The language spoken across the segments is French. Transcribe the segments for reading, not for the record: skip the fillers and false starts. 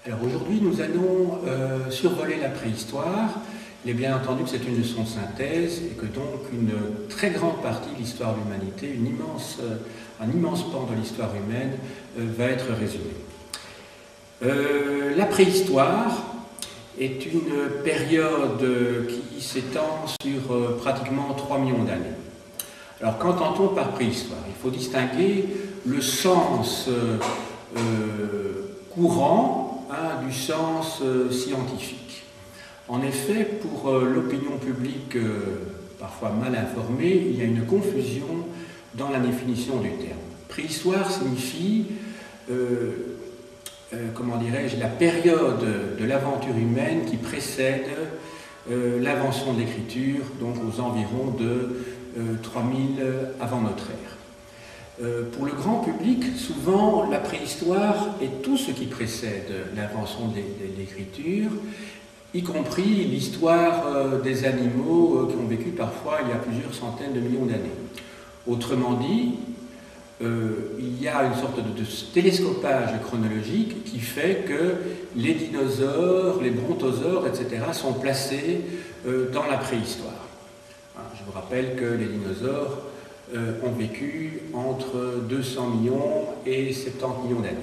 Alors aujourd'hui, nous allons survoler la préhistoire. Il est bien entendu que c'est une leçon de synthèse et que donc une très grande partie de l'histoire de l'humanité, un immense pan de l'histoire humaine va être résumé. La préhistoire est une période qui s'étend sur pratiquement 3 millions d'années. Alors qu'entend-on par préhistoire? Il faut distinguer le sens courant du sens scientifique. En effet, pour l'opinion publique parfois mal informée, il y a une confusion dans la définition du terme. Préhistoire signifie, la période de l'aventure humaine qui précède l'invention de l'écriture, donc aux environs de 3000 avant notre ère. Pour le grand public, souvent, la préhistoire est tout ce qui précède l'invention de l'écriture, y compris l'histoire des animaux qui ont vécu parfois il y a plusieurs centaines de millions d'années. Autrement dit, il y a une sorte de télescopage chronologique qui fait que les dinosaures, les brontosaures, etc. sont placés dans la préhistoire. Je vous rappelle que les dinosaures ont vécu entre 200 millions et 70 millions d'années.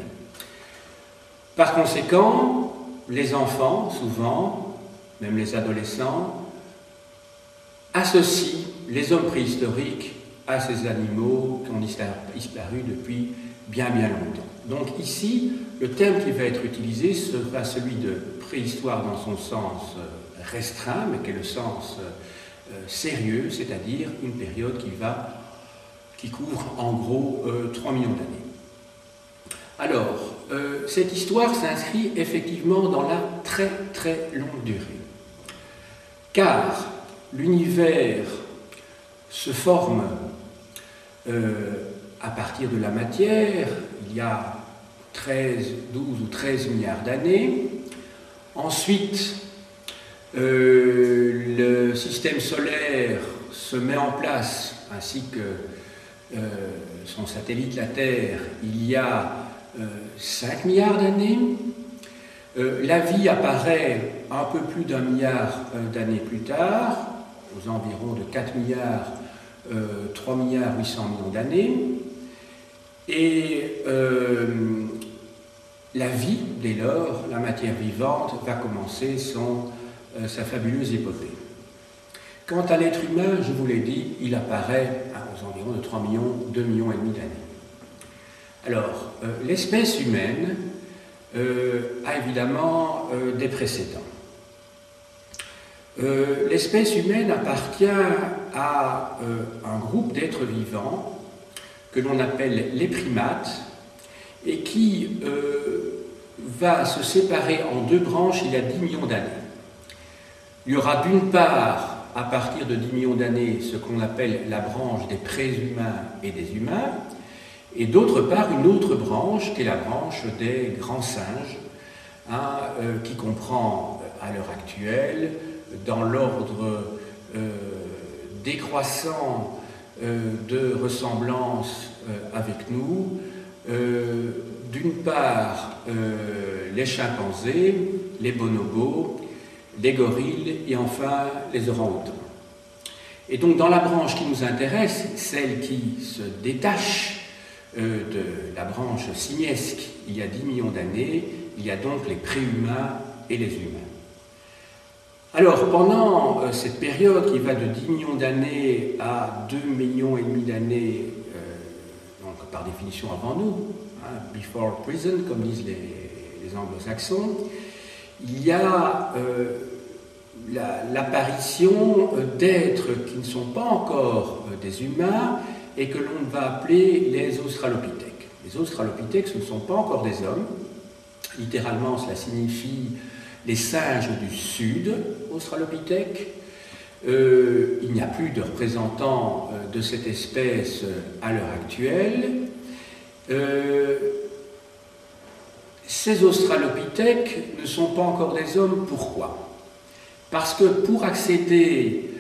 Par conséquent, les enfants, souvent, même les adolescents, associent les hommes préhistoriques à ces animaux qui ont disparu depuis bien longtemps. Donc ici, le terme qui va être utilisé sera celui de préhistoire dans son sens restreint, mais qui est le sens sérieux, c'est-à-dire une période qui couvre en gros 3 millions d'années. Alors, cette histoire s'inscrit effectivement dans la très longue durée, car l'univers se forme à partir de la matière, il y a 12 ou 13 milliards d'années. Ensuite, le système solaire se met en place, ainsi que son satellite, la Terre, il y a 5 milliards d'années. La vie apparaît un peu plus d'1 milliard d'années plus tard, aux environs de 4 milliards, 3 milliards 800 millions d'années. Et la vie, dès lors, la matière vivante, va commencer sa fabuleuse épopée. Quant à l'être humain, je vous l'ai dit, il apparaît aux environs de 3 millions, 2 millions et demi d'années. Alors, l'espèce humaine a évidemment des précédents. L'espèce humaine appartient à un groupe d'êtres vivants que l'on appelle les primates et qui va se séparer en deux branches il y a 10 millions d'années. Il y aura d'une part, à partir de 10 millions d'années, ce qu'on appelle la branche des préhumains et des humains, et d'autre part une autre branche qui est la branche des grands singes, qui comprend à l'heure actuelle, dans l'ordre décroissant de ressemblance avec nous, d'une part les chimpanzés, les bonobos, les gorilles et enfin les orang-outans. Et donc dans la branche qui nous intéresse, celle qui se détache de la branche simiesque il y a 10 millions d'années, il y a donc les préhumains et les humains. Alors pendant cette période qui va de 10 millions d'années à 2 millions et demi d'années, donc par définition avant nous, before present comme disent les anglo-saxons, il y a l'apparition d'êtres qui ne sont pas encore des humains et que l'on va appeler les australopithèques. Les australopithèques, ce ne sont pas encore des hommes. Littéralement, cela signifie les singes du sud, australopithèques. Il n'y a plus de représentants de cette espèce à l'heure actuelle. Ces australopithèques ne sont pas encore des hommes. Pourquoi? Parce que pour accéder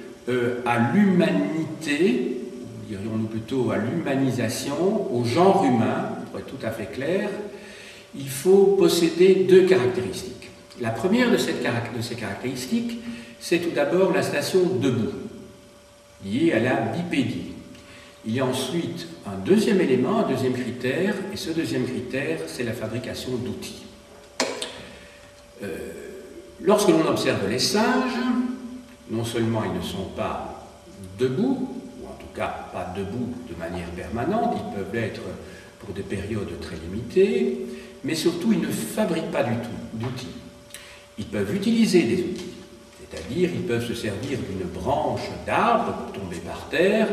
à l'humanité, dirions-nous plutôt à l'humanisation, au genre humain, pour être tout à fait clair, il faut posséder deux caractéristiques. La première de ces caractéristiques, c'est tout d'abord la station debout, liée à la bipédie. Il y a ensuite un deuxième élément, un deuxième critère, et ce deuxième critère, c'est la fabrication d'outils. Lorsque l'on observe les singes, non seulement ils ne sont pas debout, ou en tout cas pas debout de manière permanente, ils peuvent l'être pour des périodes très limitées, mais surtout ils ne fabriquent pas du tout d'outils. Ils peuvent utiliser des outils, c'est-à-dire ils peuvent se servir d'une branche d'arbre pour tomber par terre,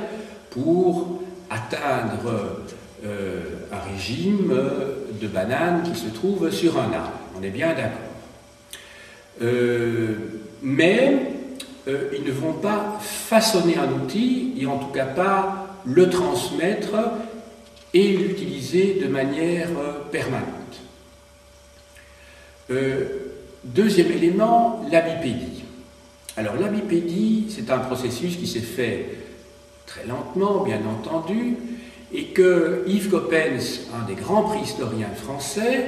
pour atteindre un régime de bananes qui se trouve sur un arbre. On est bien d'accord. Mais ils ne vont pas façonner un outil, et en tout cas pas le transmettre et l'utiliser de manière permanente. Deuxième élément, la bipédie. Alors la bipédie, c'est un processus qui s'est fait très lentement, bien entendu, et que Yves Coppens, un des grands préhistoriens français,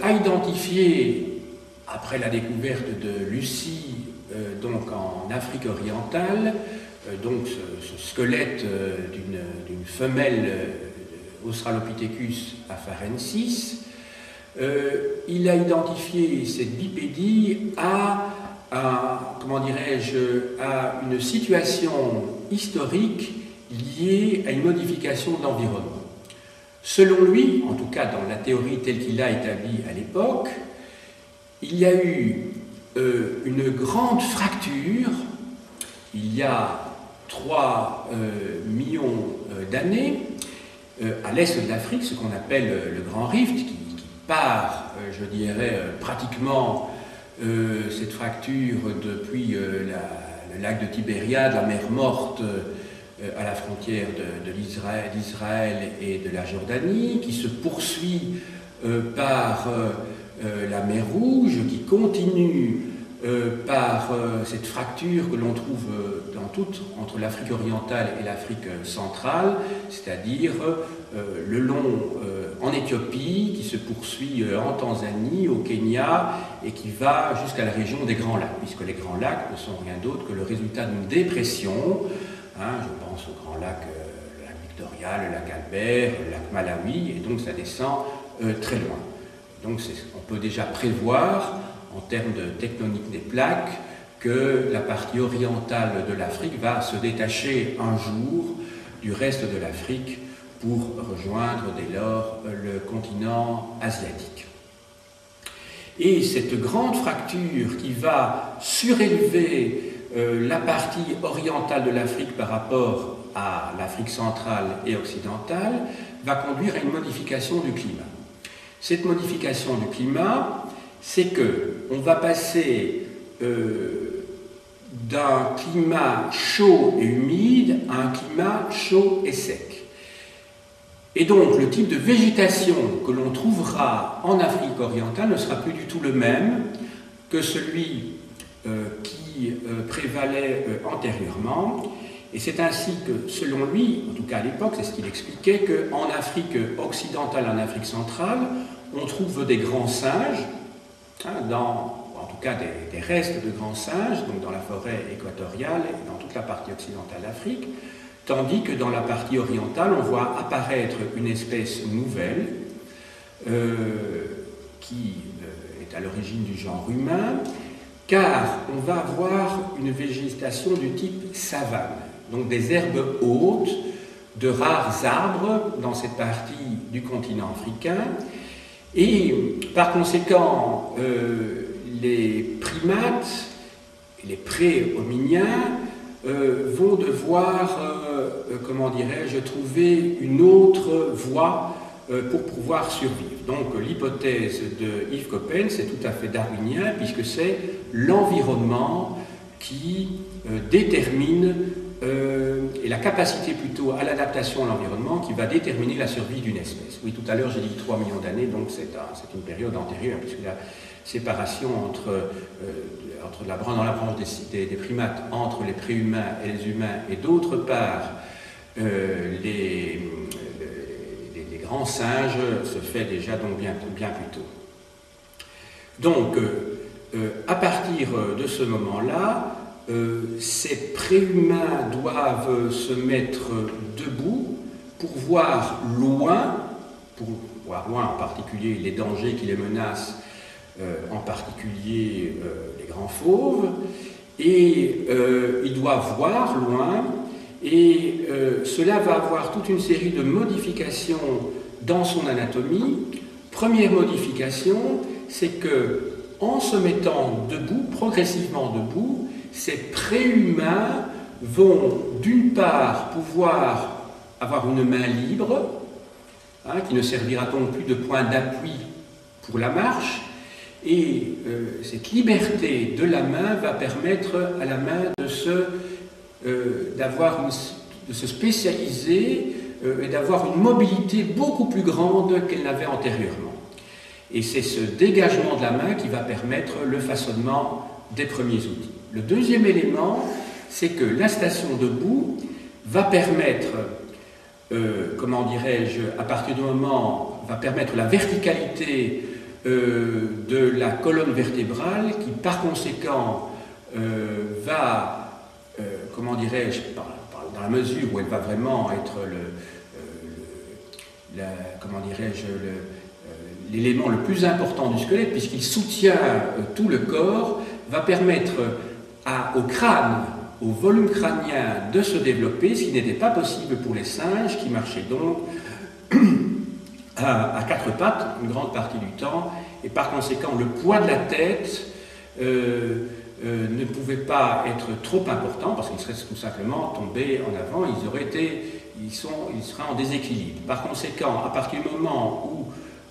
a identifié, après la découverte de Lucie, donc en Afrique orientale, donc ce squelette d'une femelle Australopithecus afarensis, il a identifié cette bipédie à une situation historique liée à une modification de l'environnement. Selon lui, en tout cas dans la théorie telle qu'il l'a établie à l'époque, il y a eu une grande fracture il y a 3 millions d'années à l'est de l'Afrique, ce qu'on appelle le Grand Rift, qui part, je dirais, pratiquement cette fracture depuis le lac de Tibériade, la mer Morte, à la frontière d'Israël et de la Jordanie, qui se poursuit par la mer Rouge, qui continue par cette fracture que l'on trouve entre l'Afrique orientale et l'Afrique centrale, c'est-à-dire le long en Éthiopie, qui se poursuit en Tanzanie, au Kenya, et qui va jusqu'à la région des Grands Lacs, puisque les Grands Lacs ne sont rien d'autre que le résultat d'une dépression. Je pense au Grand Lac, le lac Victoria, le lac Albert, le lac Malawi, et donc ça descend très loin. Donc on peut déjà prévoir, en termes de tectonique des plaques, que la partie orientale de l'Afrique va se détacher un jour du reste de l'Afrique pour rejoindre dès lors le continent asiatique. Et cette grande fracture qui va surélever la partie orientale de l'Afrique par rapport à l'Afrique centrale et occidentale va conduire à une modification du climat. Cette modification du climat, c'est qu'on va passer d'un climat chaud et humide à un climat chaud et sec. Et donc le type de végétation que l'on trouvera en Afrique orientale ne sera plus du tout le même que celui qui prévalait antérieurement. Et c'est ainsi que, selon lui, en tout cas à l'époque, c'est ce qu'il expliquait, qu'en Afrique occidentale, en Afrique centrale, on trouve des grands singes, en tout cas des restes de grands singes, donc dans la forêt équatoriale et dans toute la partie occidentale d'Afrique, tandis que dans la partie orientale, on voit apparaître une espèce nouvelle qui est à l'origine du genre humain, car on va avoir une végétation du type savane, donc des herbes hautes, de rares arbres dans cette partie du continent africain, et par conséquent, les primates, les pré-hominiens, vont devoir, trouver une autre voie pour pouvoir survivre. Donc l'hypothèse de Yves Coppens est tout à fait darwinien, puisque c'est l'environnement qui détermine, et la capacité plutôt à l'adaptation à l'environnement qui va déterminer la survie d'une espèce. Oui, tout à l'heure j'ai dit 3 millions d'années, donc c'est une période antérieure, puisque la séparation dans la branche des primates entre les préhumains et les humains, et d'autre part les grands singes se fait déjà donc bien plus tôt. Donc, à partir de ce moment-là, ces préhumains doivent se mettre debout pour voir loin en particulier les dangers qui les menacent, en particulier les grands fauves, et ils doivent voir loin, et cela va avoir toute une série de modifications dans son anatomie. Première modification, c'est que en se mettant debout, progressivement debout, ces préhumains vont d'une part pouvoir avoir une main libre, qui ne servira donc plus de point d'appui pour la marche, et cette liberté de la main va permettre à la main de se spécialiser et d'avoir une mobilité beaucoup plus grande qu'elle n'avait antérieurement. Et c'est ce dégagement de la main qui va permettre le façonnement des premiers outils. Le deuxième élément, c'est que la station debout va permettre, à partir du moment, va permettre la verticalité de la colonne vertébrale qui, par conséquent, va, dans la mesure où elle va vraiment être l'élément le plus important du squelette, puisqu'il soutient tout le corps, va permettre au crâne, au volume crânien de se développer, ce qui n'était pas possible pour les singes qui marchaient donc à quatre pattes une grande partie du temps, et par conséquent le poids de la tête ne pouvait pas être trop important parce qu'ils seraient tout simplement tombés en avant, ils seraient en déséquilibre. Par conséquent, à partir du moment où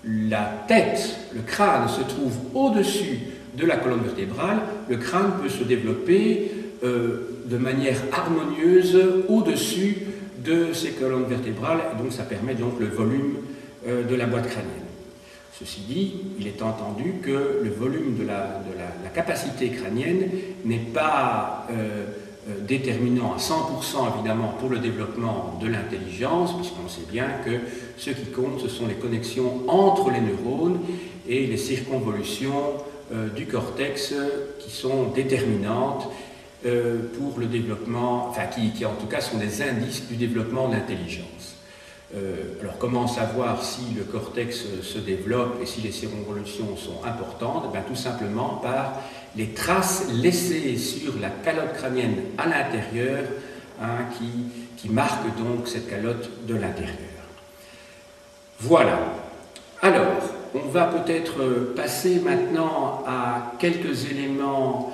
la tête, le crâne se trouve au-dessus de la colonne vertébrale, le crâne peut se développer de manière harmonieuse au-dessus de ces colonnes vertébrales, et donc ça permet donc le volume de la boîte crânienne. Ceci dit, il est entendu que le volume de la capacité crânienne n'est pas déterminant à 100% évidemment pour le développement de l'intelligence, puisqu'on sait bien que ce qui compte, ce sont les connexions entre les neurones et les circonvolutions du cortex qui sont déterminantes pour le développement, enfin qui en tout cas sont des indices du développement de l'intelligence. Alors comment savoir si le cortex se développe et si les circonvolutions sont importantes? Tout simplement par les traces laissées sur la calotte crânienne à l'intérieur, qui marquent donc cette calotte de l'intérieur. Voilà. Alors, on va peut-être passer maintenant à quelques éléments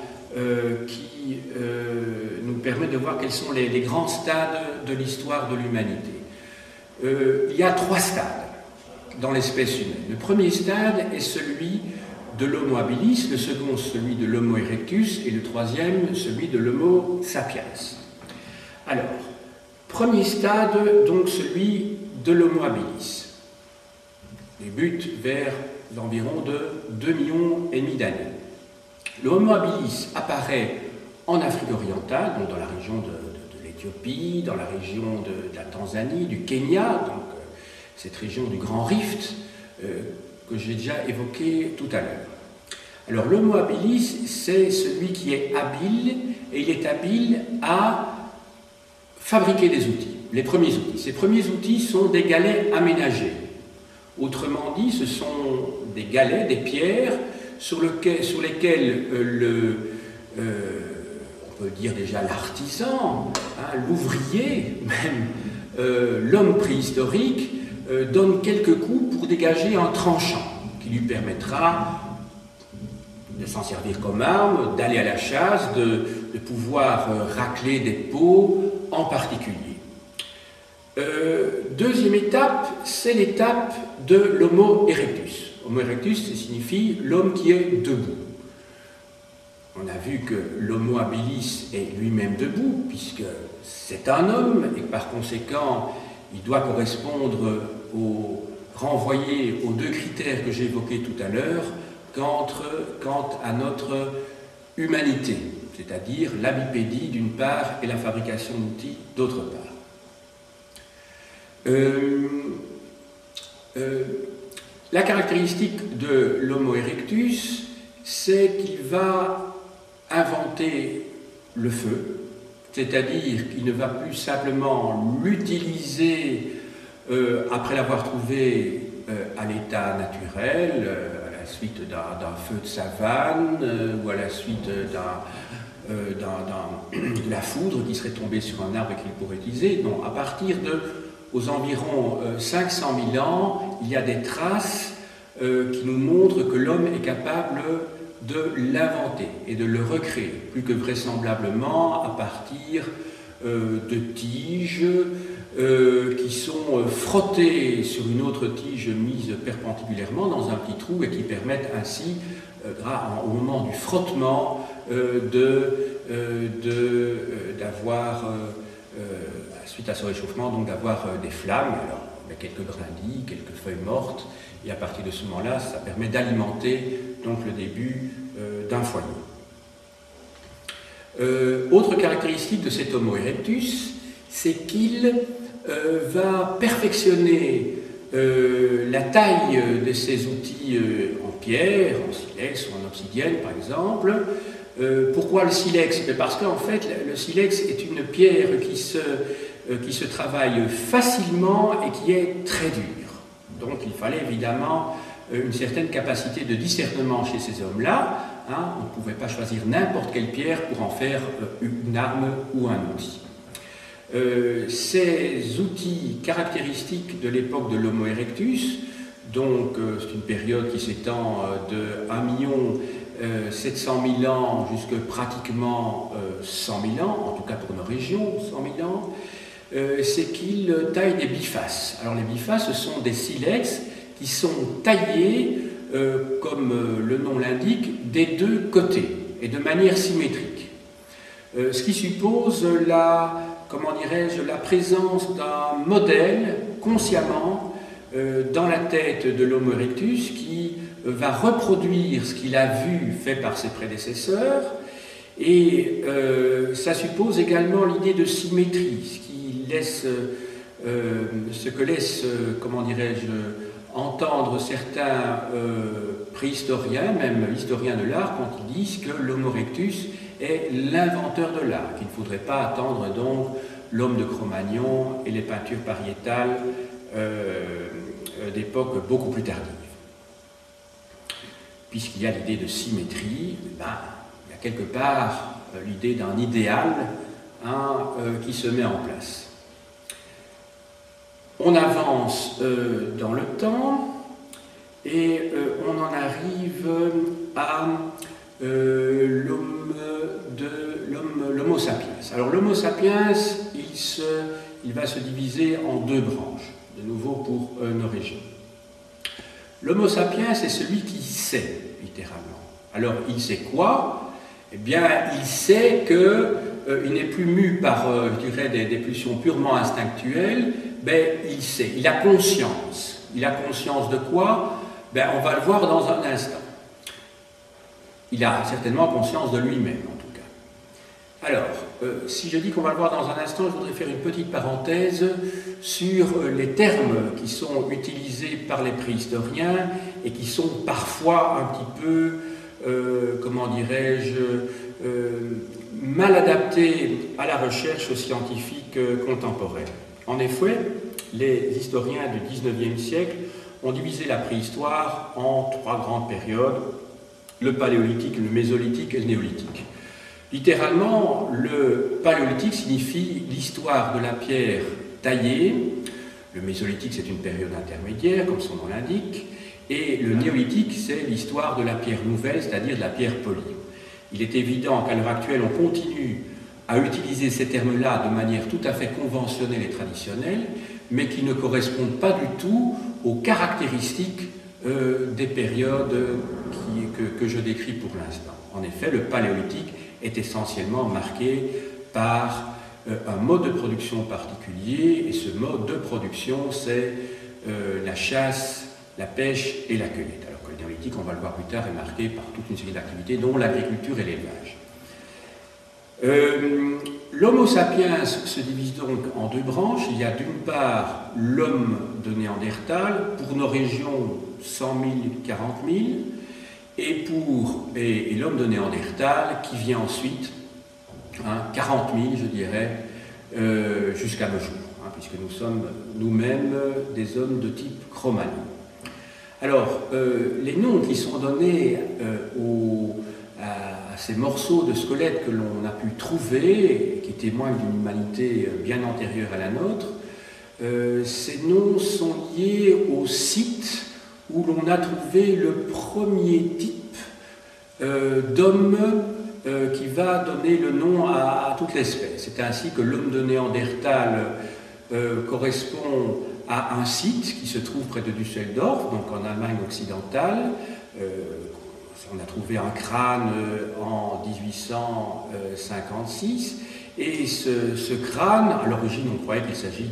qui nous permettent de voir quels sont les grands stades de l'histoire de l'humanité. Il y a 3 stades dans l'espèce humaine. Le premier stade est celui de l'Homo habilis, le second celui de l'Homo erectus et le troisième celui de l'Homo sapiens. Alors, premier stade, donc celui de l'Homo habilis, débute vers environ de 2,5 millions d'années. Le Homo habilis apparaît en Afrique orientale, donc dans la région de l'Éthiopie, dans la région de la Tanzanie, du Kenya, donc cette région du Grand Rift que j'ai déjà évoqué tout à l'heure. Alors l'Homo habilis, c'est celui qui est habile, et il est habile à fabriquer des outils, les premiers outils. Ces premiers outils sont des galets aménagés. Autrement dit, ce sont des galets, des pierres, sur lesquelles on peut dire déjà l'artisan, l'ouvrier même, l'homme préhistorique, donne quelques coups pour dégager un tranchant qui lui permettra de s'en servir comme arme, d'aller à la chasse, de pouvoir racler des peaux en particulier. Deuxième étape, c'est l'étape de l'Homo erectus. Homo erectus, ça signifie l'homme qui est debout. On a vu que l'Homo habilis est lui-même debout, puisque c'est un homme, et que par conséquent, il doit correspondre renvoyer aux 2 critères que j'ai évoqués tout à l'heure quant à notre humanité, c'est-à-dire la bipédie d'une part et la fabrication d'outils d'autre part. La caractéristique de l'Homo erectus, c'est qu'il va inventer le feu, c'est-à-dire qu'il ne va plus simplement l'utiliser après l'avoir trouvé à l'état naturel, à la suite d'un feu de savane ou à la suite de la foudre qui serait tombée sur un arbre et qu'il pourrait utiliser. Non, à partir aux environs 500 000 ans, il y a des traces qui nous montrent que l'homme est capable de l'inventer et de le recréer, plus que vraisemblablement à partir de tiges qui sont frottées sur une autre tive mise perpendiculairement dans un petit trou et qui permettent ainsi, au moment du frottement, d'avoir, suite à ce réchauffement, donc d'avoir des flammes, alors quelques brindilles, quelques feuilles mortes, et à partir de ce moment-là, ça permet d'alimenter donc le début d'un foyer. Autre caractéristique de cet Homo erectus, c'est qu'il va perfectionner la taille de ses outils en pierre, en silex ou en obsidienne par exemple. Pourquoi le silex? Parce qu'en fait, le silex est une pierre qui se travaille facilement et qui est très dure. Donc il fallait évidemment une certaine capacité de discernement chez ces hommes-là. Hein, on ne pouvait pas choisir n'importe quelle pierre pour en faire une arme ou un outil. Ces outils caractéristiques de l'époque de l'Homo erectus, donc c'est une période qui s'étend de 1 700 000 ans jusqu'à pratiquement 100 000 ans, en tout cas pour nos régions, 100 000 ans, c'est qu'ils taillent des bifaces. Alors les bifaces, ce sont des silex qui sont taillés, comme le nom l'indique, des deux côtés et de manière symétrique. Ce qui suppose la présence d'un modèle consciemment dans la tête de l'Homo erectus qui va reproduire ce qu'il a vu fait par ses prédécesseurs, et ça suppose également l'idée de symétrie, ce que laisse, entendre certains préhistoriens, même historiens de l'art, quand ils disent que l'Homo erectus est l'inventeur de l'art, qu'il ne faudrait pas attendre donc l'homme de Cro-Magnon et les peintures pariétales d'époque beaucoup plus tardive. Puisqu'il y a l'idée de symétrie, il y a quelque part l'idée d'un idéal qui se met en place. On avance dans le temps et on en arrive à l'Homo sapiens. Alors l'Homo sapiens, il va se diviser en deux branches, de nouveau pour nos régions. L'Homo sapiens, c'est celui qui sait, littéralement. Alors il sait quoi? Eh bien, il sait qu'il n'est plus mu par, des pulsions purement instinctuelles. Il sait, il a conscience. Il a conscience de quoi? On va le voir dans un instant. Il a certainement conscience de lui-même, en tout cas. Alors, si je dis qu'on va le voir dans un instant, je voudrais faire une petite parenthèse sur les termes qui sont utilisés par les préhistoriens et qui sont parfois un petit peu, mal adaptés à la recherche scientifique contemporaine. En effet, les historiens du XIXe siècle ont divisé la préhistoire en trois grandes périodes, le paléolithique, le mésolithique et le néolithique. Littéralement, le paléolithique signifie l'histoire de la pierre taillée, le mésolithique c'est une période intermédiaire, comme son nom l'indique, et le néolithique c'est l'histoire de la pierre nouvelle, c'est-à-dire de la pierre polie. Il est évident qu'à l'heure actuelle, on continue à utiliser ces termes-là de manière tout à fait conventionnelle et traditionnelle, mais qui ne correspondent pas du tout aux caractéristiques des périodes que je décris pour l'instant. En effet, le paléolithique est essentiellement marqué par un mode de production particulier, et ce mode de production, c'est la chasse, la pêche et la cueillette. Alors que le néolithique, on va le voir plus tard, est marqué par toute une série d'activités, dont l'agriculture et l'élevage. L'Homo sapiens se divise donc en deux branches. Il y a d'une part l'homme de Néandertal, pour nos régions 100 000, 40 000, et l'homme de Néandertal qui vient ensuite, 40 000 je dirais, jusqu'à nos jours, puisque nous sommes nous-mêmes des hommes de type Cro-Magnon. Alors, les noms qui sont donnés à ces morceaux de squelettes que l'on a pu trouver, et qui témoignent d'une humanité bien antérieure à la nôtre, ces noms sont liés au site où l'on a trouvé le premier type d'homme qui va donner le nom à toute l'espèce. C'est ainsi que l'homme de Néandertal correspond à un site qui se trouve près de Düsseldorf, donc en Allemagne occidentale. On a trouvé un crâne en 1856, et ce crâne, à l'origine on croyait qu'il s'agit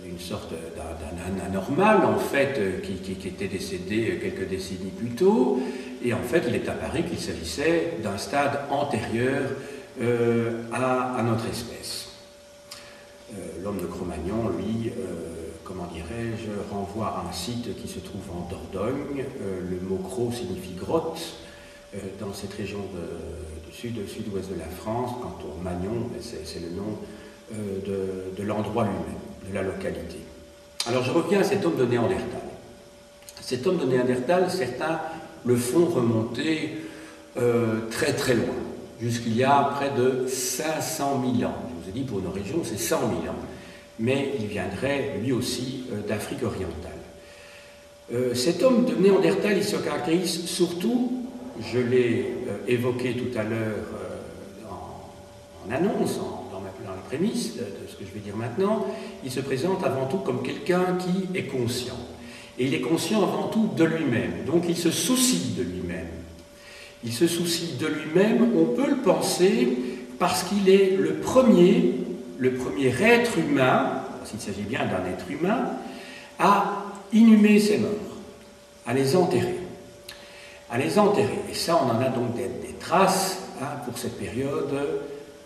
d'une sorte d'un anormal en fait qui était décédé quelques décennies plus tôt, et en fait il est apparu qu'il s'agissait d'un stade antérieur à notre espèce. L'homme de Cro-Magnon, lui, comment dirais-je, renvoie à un site qui se trouve en Dordogne. Le mot Cro signifie grotte dans cette région du sud-ouest de la France. Quant au Magnon, c'est le nom de l'endroit lui-même, de la localité. Alors je reviens à cet homme de Néandertal. Cet homme de Néandertal, certains le font remonter très très loin, jusqu'il y a près de 500 000 ans. Je vous ai dit, pour nos régions, c'est 100 000 ans. Mais il viendrait lui aussi d'Afrique orientale. Cet homme de Néandertal, il se caractérise surtout, je l'ai évoqué tout à l'heure en annonce, dans les prémices de ce que je vais dire maintenant, il se présente avant tout comme quelqu'un qui est conscient. Et il est conscient avant tout de lui-même, donc il se soucie de lui-même. Il se soucie de lui-même, on peut le penser, parce qu'il est le premier être humain, s'il s'agit bien d'un être humain, à inhumer ses morts, à les enterrer. Et ça, on en a donc des traces pour cette période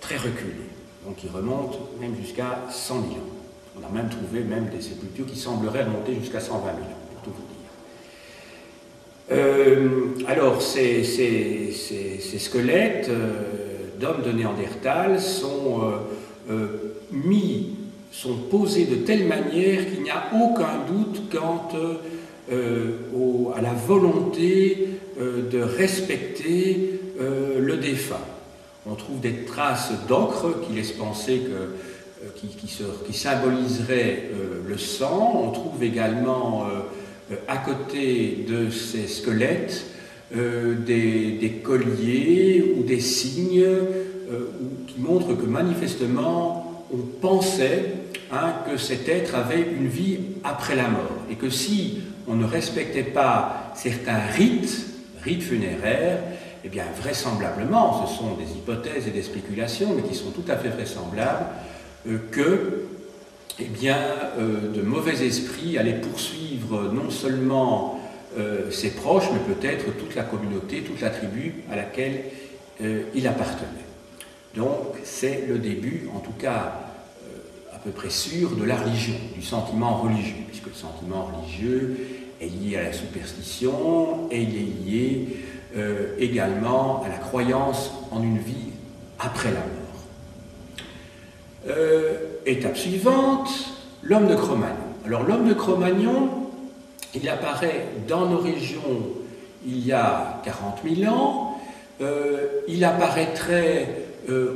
très reculée. Donc il remonte même jusqu'à 100 000 ans. On a même trouvé des sépultures qui sembleraient remonter jusqu'à 120 000 ans, pour tout vous dire. Alors ces squelettes d'hommes de Néandertal sont posés de telle manière qu'il n'y a aucun doute quant à la volonté de respecter le défunt. On trouve des traces d'encre qui laissent penser qui symboliseraient le sang. On trouve également à côté de ces squelettes des colliers ou des signes qui montrent que manifestement on pensait que cet être avait une vie après la mort, et que si on ne respectait pas certains rites funéraires, eh bien vraisemblablement, ce sont des hypothèses et des spéculations, mais qui sont tout à fait vraisemblables, que de mauvais esprits allaient poursuivre non seulement ses proches, mais peut-être toute la communauté, toute la tribu à laquelle il appartenait. Donc c'est le début, en tout cas à peu près sûr, de la religion, du sentiment religieux, puisque le sentiment religieux est lié à la superstition et il est lié également à la croyance en une vie après la mort. Étape suivante, l'homme de Cro-Magnon. Alors l'homme de Cro-Magnon, il apparaît dans nos régions il y a 40 000 ans, il apparaîtrait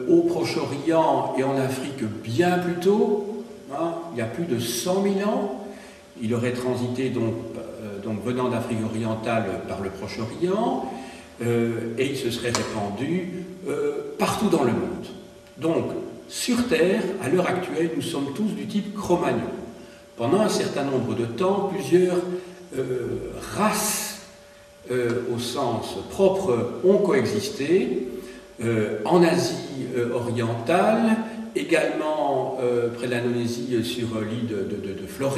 au Proche-Orient et en Afrique bien plus tôt, il y a plus de 100 000 ans. Il aurait transité donc venant d'Afrique orientale par le Proche-Orient, et il se serait répandu partout dans le monde. Donc, sur Terre, à l'heure actuelle, nous sommes tous du type Cro-Magnon. Pendant un certain nombre de temps, plusieurs races, au sens propre, ont coexisté. En Asie orientale, également près de l'Indonésie, sur l'île de Flores,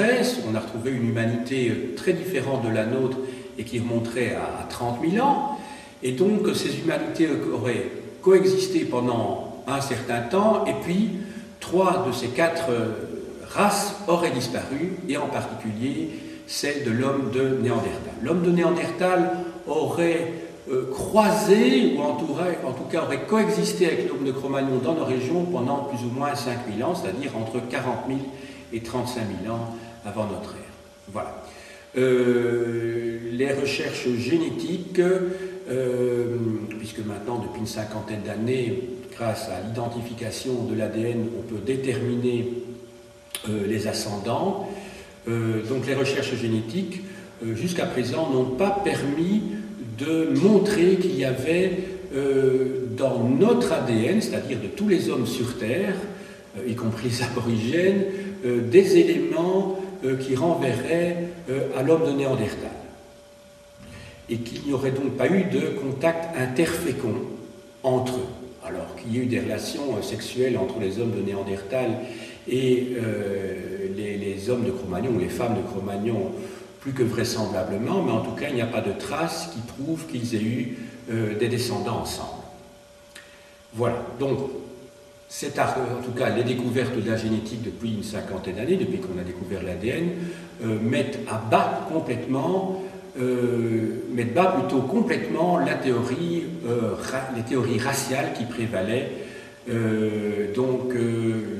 on a retrouvé une humanité très différente de la nôtre et qui remonterait à 30 000 ans. Et donc ces humanités auraient coexisté pendant un certain temps, et puis 3 de ces 4 race aurait disparu, et en particulier celle de l'homme de Néandertal. L'homme de Néandertal aurait croisé, ou en tout cas aurait coexisté avec l'homme de Cro-Magnon dans nos régions pendant plus ou moins 5000 ans, c'est-à-dire entre 40 000 et 35 000 ans avant notre ère. Voilà. Les recherches génétiques, puisque maintenant, depuis une cinquantaine d'années, grâce à l'identification de l'ADN, on peut déterminer les ascendants. Donc les recherches génétiques, jusqu'à présent, n'ont pas permis de montrer qu'il y avait dans notre ADN, c'est-à-dire de tous les hommes sur Terre, y compris les aborigènes, des éléments qui renverraient à l'homme de Néandertal. Et qu'il n'y aurait donc pas eu de contact interfécond entre eux. Alors qu'il y ait eu des relations sexuelles entre les hommes de Néandertal et les hommes de Cro-Magnon, ou les femmes de Cro-Magnon, plus que vraisemblablement, mais en tout cas, il n'y a pas de traces qui prouvent qu'ils aient eu des descendants ensemble. Voilà, donc, en tout cas, les découvertes de la génétique depuis une cinquantaine d'années, depuis qu'on a découvert l'ADN, mettent plutôt complètement la théorie, les théories raciales qui prévalaient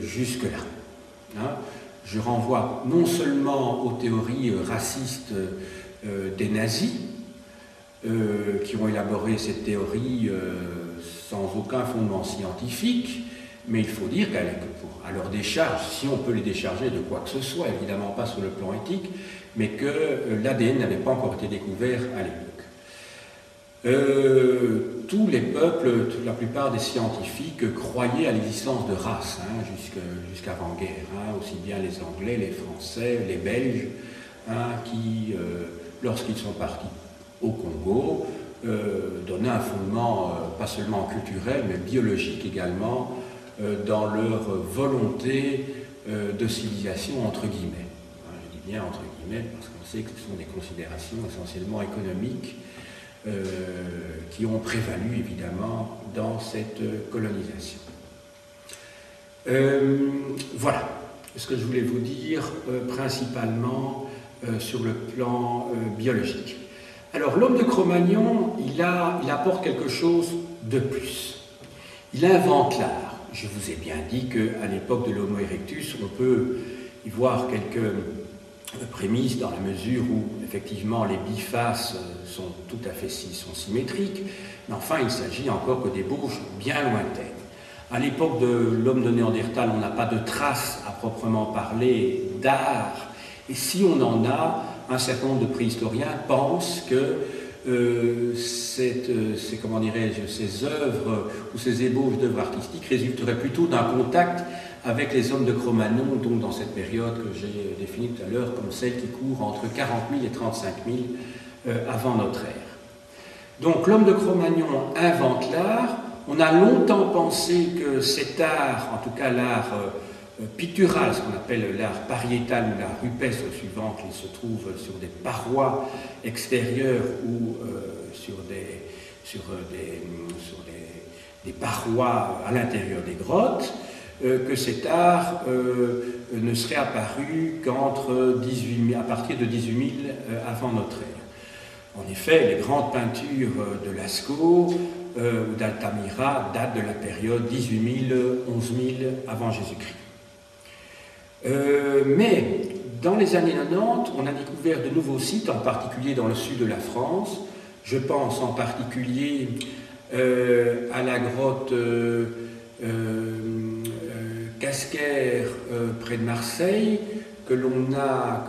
jusque-là. Hein. Je renvoie non seulement aux théories racistes des nazis, qui ont élaboré cette théorie sans aucun fondement scientifique, mais il faut dire qu'à leur décharge, si on peut les décharger de quoi que ce soit, évidemment pas sur le plan éthique, mais que l'ADN n'avait pas encore été découvert à l'époque. Tous les peuples, la plupart des scientifiques croyaient à l'existence de races, hein, jusqu'avant-guerre, hein, aussi bien les Anglais, les Français, les Belges, hein, qui, lorsqu'ils sont partis au Congo, donnaient un fondement pas seulement culturel, mais biologique également, dans leur volonté de civilisation entre guillemets. Hein, je dis bien entre guillemets parce qu'on sait que ce sont des considérations essentiellement économiques qui ont prévalu évidemment dans cette colonisation. Voilà ce que je voulais vous dire principalement sur le plan biologique. Alors l'homme de Cro-Magnon, il apporte quelque chose de plus. Il invente l'art. Je vous ai bien dit qu'à l'époque de l'Homo erectus, on peut y voir quelques prémices dans la mesure où, effectivement, les bifaces sont tout à fait symétriques, mais enfin, il s'agit encore que d'ébauches bien lointaines. À l'époque de l'homme de Néandertal, on n'a pas de traces à proprement parler d'art, et si on en a, un certain nombre de préhistoriens pensent que ces œuvres ou ces ébauches d'œuvres artistiques résulteraient plutôt d'un contact avec les hommes de Cro-Magnon, donc dans cette période que j'ai définie tout à l'heure comme celle qui court entre 40 000 et 35 000 avant notre ère. Donc l'homme de Cro-Magnon invente l'art. On a longtemps pensé que cet art, en tout cas l'art pictural, ce qu'on appelle l'art pariétal ou l'art rupestre, suivant qu'il se trouve sur des parois extérieures ou sur des parois à l'intérieur des grottes, que cet art ne serait apparu à partir de 18 000 avant notre ère. En effet, les grandes peintures de Lascaux ou d'Altamira datent de la période 18 000, 11 000 avant Jésus-Christ. Mais dans les années 90, on a découvert de nouveaux sites, en particulier dans le sud de la France. Je pense en particulier à la grotte Casquer près de Marseille, que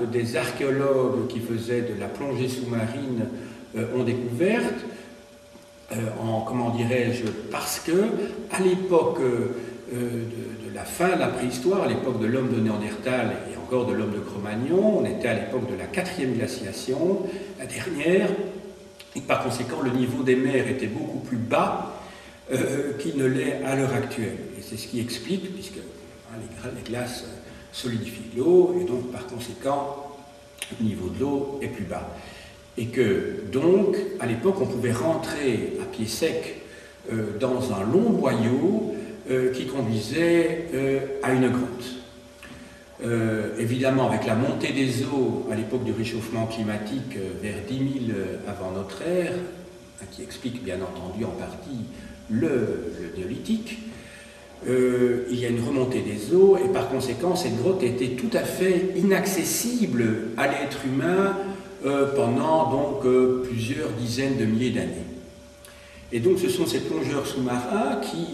des archéologues qui faisaient de la plongée sous-marine ont découverte, parce que à l'époque de la fin de la préhistoire, à l'époque de l'homme de Néandertal et encore de l'homme de Cro-Magnon, on était à l'époque de la 4e glaciation, la dernière, et par conséquent le niveau des mers était beaucoup plus bas qu'il ne l'est à l'heure actuelle. Et c'est ce qui explique, puisque les glaces solidifient l'eau, et donc par conséquent le niveau de l'eau est plus bas. Et que donc, à l'époque, on pouvait rentrer à pied sec dans un long boyau qui conduisait à une grotte. Évidemment, avec la montée des eaux à l'époque du réchauffement climatique vers 10 000 avant notre ère, qui explique bien entendu en partie le néolithique, il y a une remontée des eaux et par conséquent cette grotte était tout à fait inaccessible à l'être humain pendant donc plusieurs dizaines de milliers d'années. Et donc ce sont ces plongeurs sous-marins qui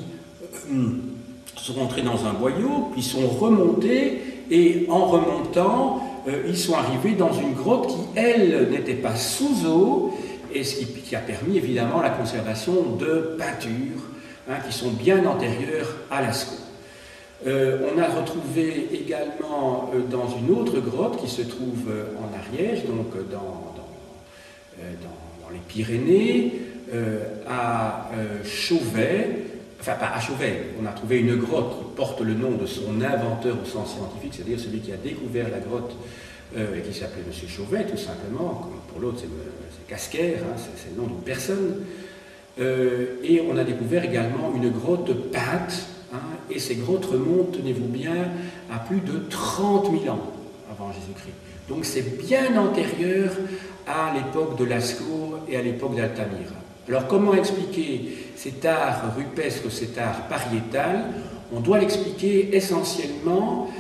sont rentrés dans un boyau, puis sont remontés et en remontant, ils sont arrivés dans une grotte qui, elle, n'était pas sous eau et ce qui a permis évidemment la conservation de peintures qui sont bien antérieures à Lascaux. On a retrouvé également dans une autre grotte qui se trouve en Ariège, donc dans les Pyrénées, à Chauvet, enfin pas à Chauvet, on a trouvé une grotte qui porte le nom de son inventeur au sens scientifique, c'est-à-dire celui qui a découvert la grotte et qui s'appelait M. Chauvet tout simplement, comme pour l'autre c'est Casquer, c'est le nom d'une personne. Et on a découvert également une grotte peinte, et ces grottes remontent, tenez-vous bien, à plus de 30 000 ans avant Jésus-Christ. Donc c'est bien antérieur à l'époque de Lascaux et à l'époque d'Altamira. Alors comment expliquer cet art rupestre, cet art pariétal? On doit l'expliquer essentiellement,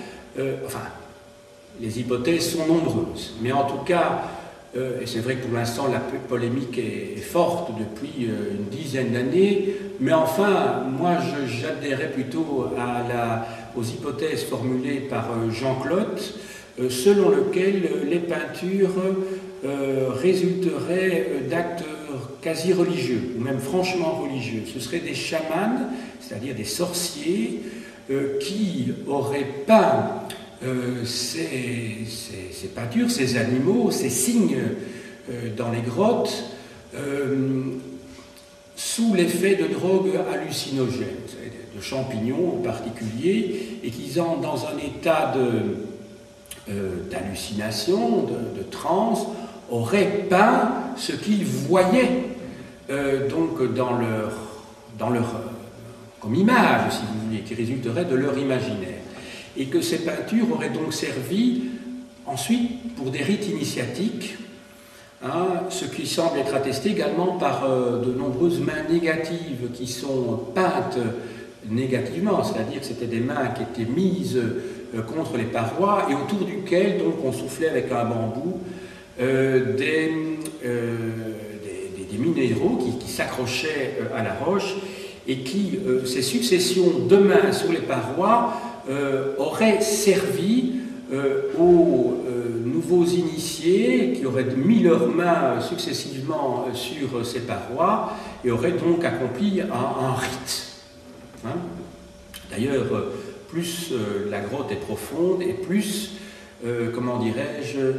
les hypothèses sont nombreuses, mais en tout cas, et c'est vrai que pour l'instant la polémique est forte depuis une dizaine d'années, mais enfin, moi j'adhérais plutôt aux hypothèses formulées par Jean Clotte, selon lesquelles les peintures résulteraient d'actes quasi religieux, ou même franchement religieux. Ce seraient des chamans, c'est-à-dire des sorciers, qui auraient peint ces peintures, ces animaux, ces signes dans les grottes, sous l'effet de drogues hallucinogènes, de champignons en particulier, et qu'ils entrent dans un état d'hallucination, de transe, auraient peint ce qu'ils voyaient donc dans leur comme image, si vous voulez, qui résulterait de leur imaginaire. Et que ces peintures auraient donc servi ensuite pour des rites initiatiques, ce qui semble être attesté également par de nombreuses mains négatives qui sont peintes négativement, c'est-à-dire que c'était des mains qui étaient mises contre les parois et autour duquel donc on soufflait avec un bambou des minéraux qui s'accrochaient à la roche et qui, ces successions de mains sur les parois, auraient servi aux nouveaux initiés qui auraient mis leurs mains successivement sur ces parois et auraient donc accompli un rite. D'ailleurs, plus la grotte est profonde et plus, comment dirais-je,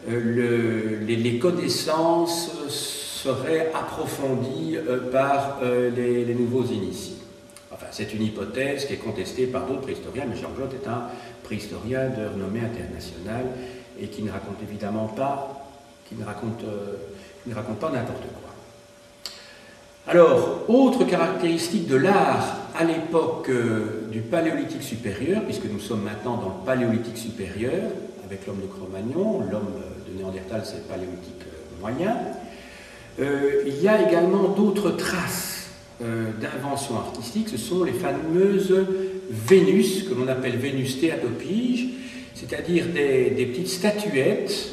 les connaissances seraient approfondies par les nouveaux initiés. Enfin, c'est une hypothèse qui est contestée par d'autres préhistoriens, mais Jean Clotte est un préhistorien de renommée internationale et qui ne raconte évidemment pas, pas n'importe quoi. Alors, autre caractéristique de l'art à l'époque du Paléolithique supérieur, puisque nous sommes maintenant dans le Paléolithique supérieur, avec l'homme de Cro-Magnon, l'homme de Néandertal c'est le Paléolithique moyen, il y a également d'autres traces d'invention artistique, ce sont les fameuses Vénus, que l'on appelle Vénus théatopiges, c'est-à-dire des petites statuettes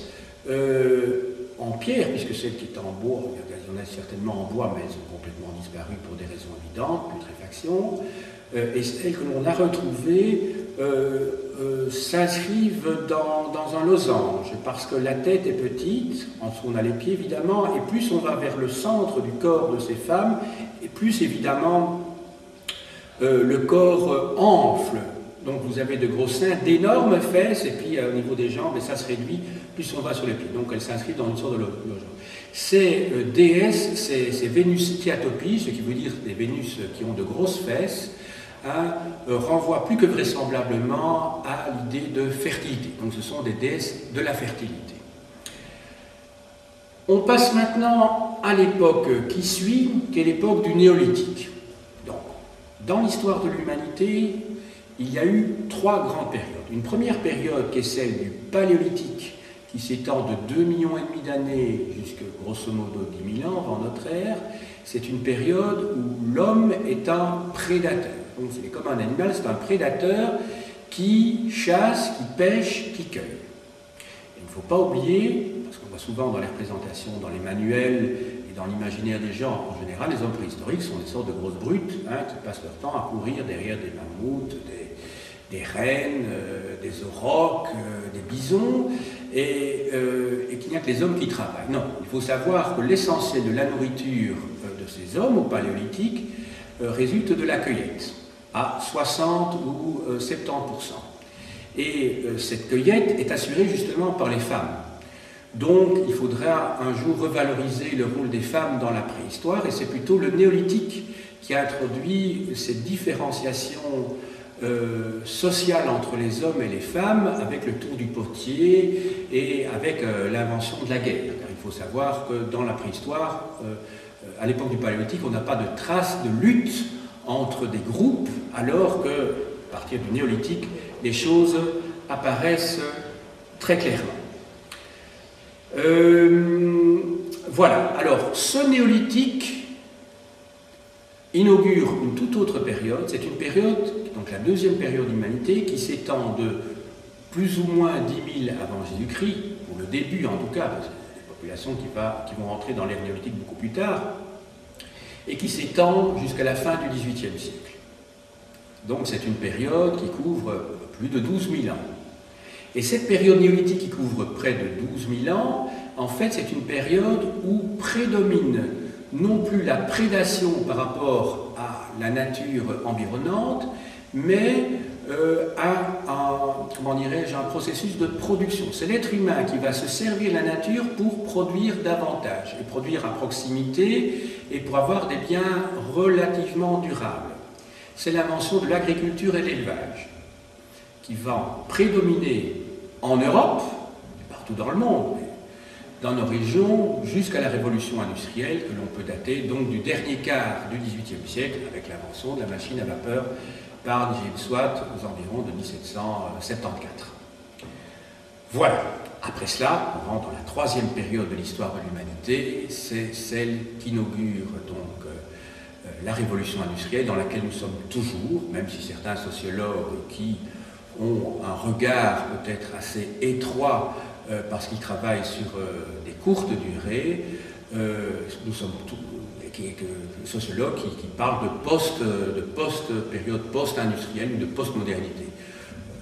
en pierre, puisque celle qui est en bois, il y en a certainement en bois, mais elles ont complètement disparu pour des raisons évidentes, putréfaction, et celles que l'on a retrouvées s'inscrivent dans un losange, parce que la tête est petite, en dessous on a les pieds évidemment, et plus on va vers le centre du corps de ces femmes, et plus évidemment le corps enfle. Donc vous avez de gros seins, d'énormes fesses, et puis au niveau des jambes, et ça se réduit plus on va sur les pieds. Donc elles s'inscrivent dans une sorte de losange. Ces déesses, ces Vénus théatopies, ce qui veut dire des Vénus qui ont de grosses fesses, renvoient plus que vraisemblablement à l'idée de fertilité. Donc ce sont des déesses de la fertilité. On passe maintenant à l'époque qui suit, qui est l'époque du néolithique. Donc, dans l'histoire de l'humanité, il y a eu trois grandes périodes. Une première période qui est celle du Paléolithique, qui s'étend de 2,5 millions d'années jusqu'à grosso modo 10 000 ans avant notre ère. C'est une période où l'homme est un prédateur. Donc c'est comme un animal, c'est un prédateur qui chasse, qui pêche, qui cueille. Et il ne faut pas oublier, parce qu'on voit souvent dans les représentations, dans les manuels et dans l'imaginaire des gens en général, les hommes préhistoriques sont des sortes de grosses brutes qui passent leur temps à courir derrière des mammouths, des rennes, des aurochs, des bisons, et qu'il n'y a que les hommes qui travaillent. Non, il faut savoir que l'essentiel de la nourriture de ces hommes au Paléolithique résulte de la cueillette, à 60 ou 70%. Et cette cueillette est assurée justement par les femmes. Donc il faudra un jour revaloriser le rôle des femmes dans la préhistoire, et c'est plutôt le néolithique qui a introduit cette différenciation sociale entre les hommes et les femmes avec le tour du potier et avec l'invention de la guerre. Car il faut savoir que dans la préhistoire, à l'époque du Paléolithique, on n'a pas de traces de lutte entre des groupes, alors que, à partir du néolithique, les choses apparaissent très clairement. Voilà, alors ce néolithique inaugure une toute autre période. C'est une période, donc la deuxième période d'humanité, qui s'étend de plus ou moins 10 000 avant Jésus-Christ, pour le début en tout cas, parce que c'est des populations qui vont rentrer dans l'ère néolithique beaucoup plus tard, et qui s'étend jusqu'à la fin du XVIIIe siècle. Donc c'est une période qui couvre plus de 12 000 ans. Et cette période néolithique qui couvre près de 12 000 ans, en fait c'est une période où prédomine non plus la prédation par rapport à la nature environnante, mais un processus de production. C'est l'être humain qui va se servir de la nature pour produire davantage, et produire à proximité, et pour avoir des biens relativement durables. C'est l'invention de l'agriculture et de l'élevage, qui va prédominer en Europe, et partout dans le monde, dans nos régions, jusqu'à la révolution industrielle, que l'on peut dater donc du dernier quart du XVIIIe siècle, avec l'invention de la machine à vapeur par James Watt aux environs de 1774. Voilà. Après cela, on rentre dans la troisième période de l'histoire de l'humanité, c'est celle qu'inaugure donc la révolution industrielle, dans laquelle nous sommes toujours, même si certains sociologues qui ont un regard peut-être assez étroit parce qu'ils travaillent sur des courtes durées, nous sommes tous sociologues qui parlent de période post-industrielle ou de post-modernité.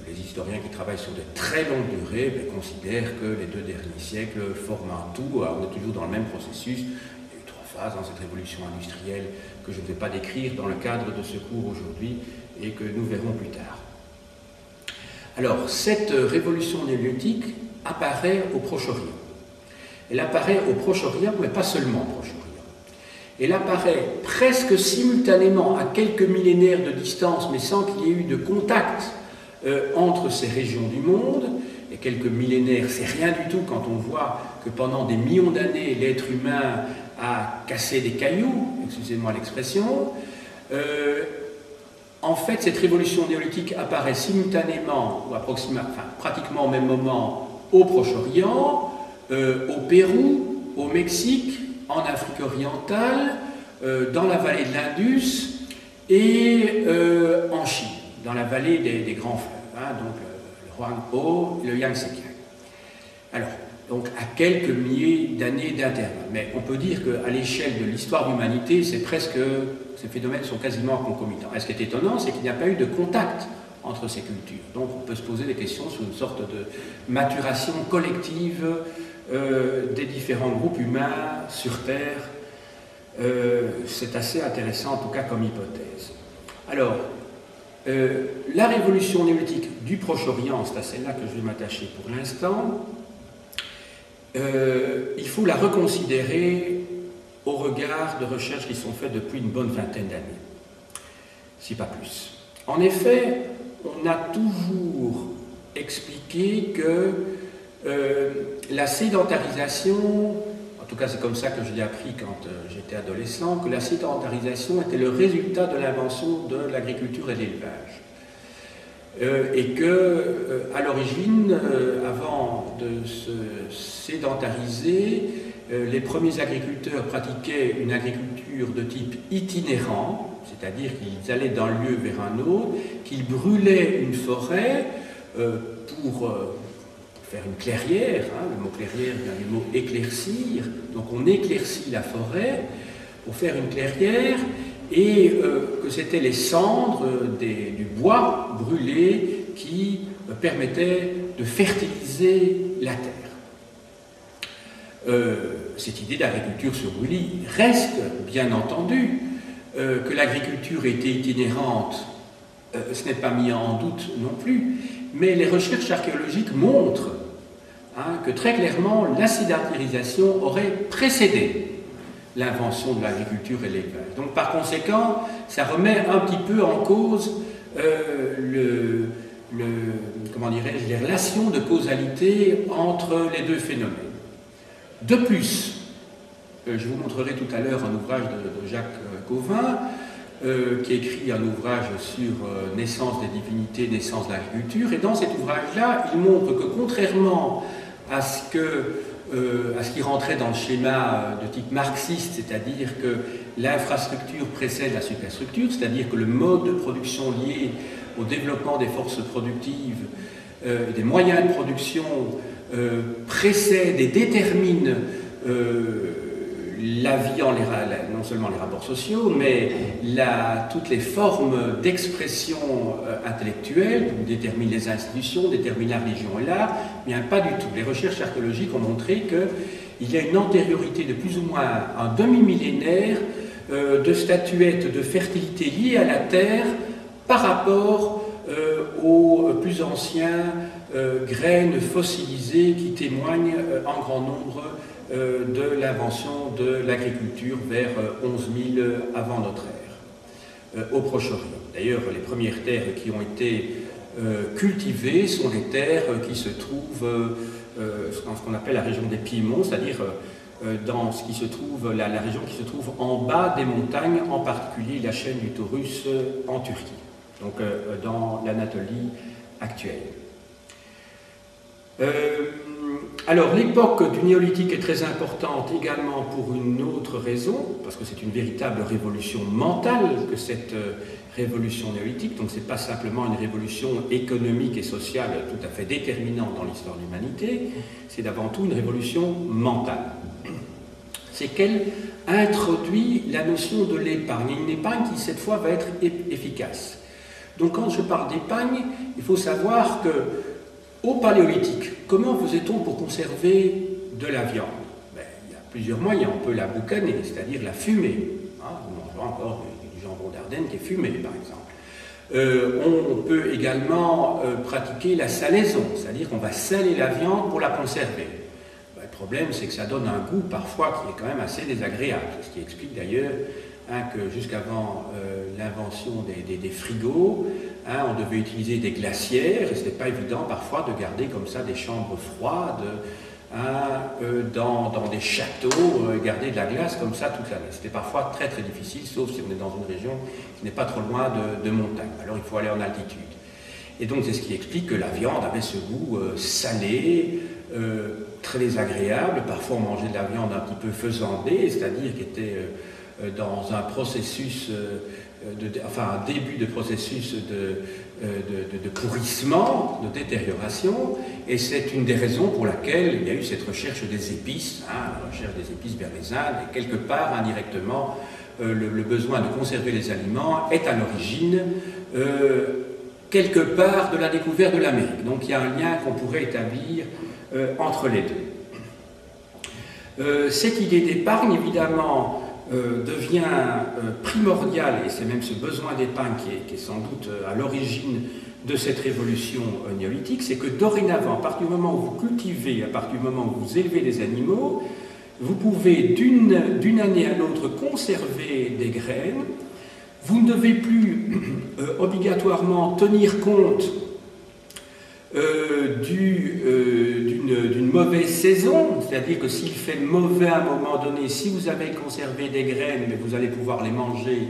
Les historiens qui travaillent sur de très longues durées considèrent que les 2 derniers siècles forment un tout. Alors, on est toujours dans le même processus. Il y a eu 3 phases dans cette révolution industrielle que je ne vais pas décrire dans le cadre de ce cours aujourd'hui et que nous verrons plus tard. Alors, cette révolution néolithique apparaît au Proche-Orient. Elle apparaît au Proche-Orient, mais pas seulement au Proche-Orient. Elle apparaît presque simultanément à quelques millénaires de distance, mais sans qu'il y ait eu de contact entre ces régions du monde. Et quelques millénaires, c'est rien du tout quand on voit que pendant des millions d'années, l'être humain a cassé des cailloux, excusez-moi l'expression. En fait, cette révolution néolithique apparaît simultanément, ou pratiquement au même moment, au Proche-Orient, au Pérou, au Mexique, en Afrique orientale, dans la vallée de l'Indus et en Chine, dans la vallée des grands fleuves, donc le Huanghe et le Yangtze. Alors, donc à quelques milliers d'années d'intervalle. Mais on peut dire qu'à l'échelle de l'histoire de l'humanité, ces phénomènes sont quasiment concomitants. Et ce qui est étonnant, c'est qu'il n'y a pas eu de contact entre ces cultures. Donc on peut se poser des questions sur une sorte de maturation collective des différents groupes humains sur Terre. C'est assez intéressant en tout cas comme hypothèse. Alors, la révolution néolithique du Proche-Orient, c'est à celle-là que je vais m'attacher pour l'instant, il faut la reconsidérer au regard de recherches qui sont faites depuis une bonne vingtaine d'années, si pas plus. En effet, on a toujours expliqué que la sédentarisation, en tout cas c'est comme ça que je l'ai appris quand j'étais adolescent, que la sédentarisation était le résultat de l'invention de l'agriculture et de l'élevage. et que, à l'origine, avant de se sédentariser, les premiers agriculteurs pratiquaient une agriculture de type itinérant, c'est-à-dire qu'ils allaient d'un lieu vers un autre, qu'ils brûlaient une forêt pour faire une clairière, hein, le mot clairière vient du mot éclaircir, donc on éclaircit la forêt pour faire une clairière, et que c'était les cendres du bois brûlé qui permettaient de fertiliser la terre. Cette idée d'agriculture sur brûlis reste, bien entendu, que l'agriculture était itinérante, ce n'est pas mis en doute non plus, mais les recherches archéologiques montrent que très clairement la sédentarisation aurait précédé l'invention de l'agriculture et l'élevage. Donc par conséquent, ça remet un petit peu en cause comment dirais-je, les relations de causalité entre les deux phénomènes. De plus, je vous montrerai tout à l'heure un ouvrage de Jacques Cauvin, qui écrit un ouvrage sur naissance des divinités, naissance de l'agriculture, et dans cet ouvrage-là, il montre que contrairement à ce qui rentrait dans le schéma de type marxiste, c'est-à-dire que l'infrastructure précède la superstructure, c'est-à-dire que le mode de production lié au développement des forces productives et des moyens de production précède et détermine la vie, non seulement les rapports sociaux, mais toutes les formes d'expression intellectuelle, qui déterminent les institutions, déterminent la religion et l'art, bien pas du tout. Les recherches archéologiques ont montré qu'il y a une antériorité de plus ou moins un demi-millénaire de statuettes de fertilité liées à la terre par rapport aux plus anciens graines fossilisées qui témoignent en grand nombre de l'invention de l'agriculture vers 11 000 avant notre ère, au Proche-Orient. D'ailleurs, les premières terres qui ont été cultivées sont les terres qui se trouvent dans ce qu'on appelle la région des Piémonts, c'est-à-dire dans ce qui se trouve, la région qui se trouve en bas des montagnes, en particulier la chaîne du Taurus en Turquie, donc dans l'Anatolie actuelle. Alors, l'époque du néolithique est très importante également pour une autre raison, parce que c'est une véritable révolution mentale que cette révolution néolithique, donc ce n'est pas simplement une révolution économique et sociale tout à fait déterminante dans l'histoire de l'humanité, c'est avant tout une révolution mentale. C'est qu'elle introduit la notion de l'épargne, une épargne qui cette fois va être efficace. Donc quand je parle d'épargne, il faut savoir que au Paléolithique, comment faisait-on pour conserver de la viande? Il y a plusieurs moyens. On peut la boucaner, c'est-à-dire la fumer. On mange encore du jambon d'Ardenne qui est fumé, par exemple. On peut également pratiquer la salaison, c'est-à-dire qu'on va saler la viande pour la conserver. Le problème, c'est que ça donne un goût parfois qui est quand même assez désagréable, ce qui explique d'ailleurs que jusqu'avant l'invention des frigos, on devait utiliser des glacières, et ce n'était pas évident parfois de garder comme ça des chambres froides dans des châteaux, garder de la glace comme ça toute l'année. C'était parfois très très difficile, sauf si on est dans une région qui n'est pas trop loin de montagne. Alors il faut aller en altitude. Et donc c'est ce qui explique que la viande avait ce goût salé, très désagréable. Parfois on mangeait de la viande un petit peu faisandée, c'est-à-dire qui était dans un processus, un début de processus de pourrissement, de détérioration, et c'est une des raisons pour laquelle il y a eu cette recherche des épices, la recherche des épices vers les Indes, et quelque part, indirectement, le besoin de conserver les aliments est à l'origine, quelque part, de la découverte de l'Amérique. Donc il y a un lien qu'on pourrait établir entre les deux. Cette idée d'épargne, évidemment, devient primordial, et c'est même ce besoin d'épargne qui est sans doute à l'origine de cette révolution néolithique, c'est que dorénavant, à partir du moment où vous cultivez, à partir du moment où vous élevez des animaux, vous pouvez d'une année à l'autre conserver des graines, vous ne devez plus obligatoirement tenir compte d'une mauvaise saison, c'est-à-dire que s'il fait mauvais à un moment donné, si vous avez conservé des graines, mais vous allez pouvoir les manger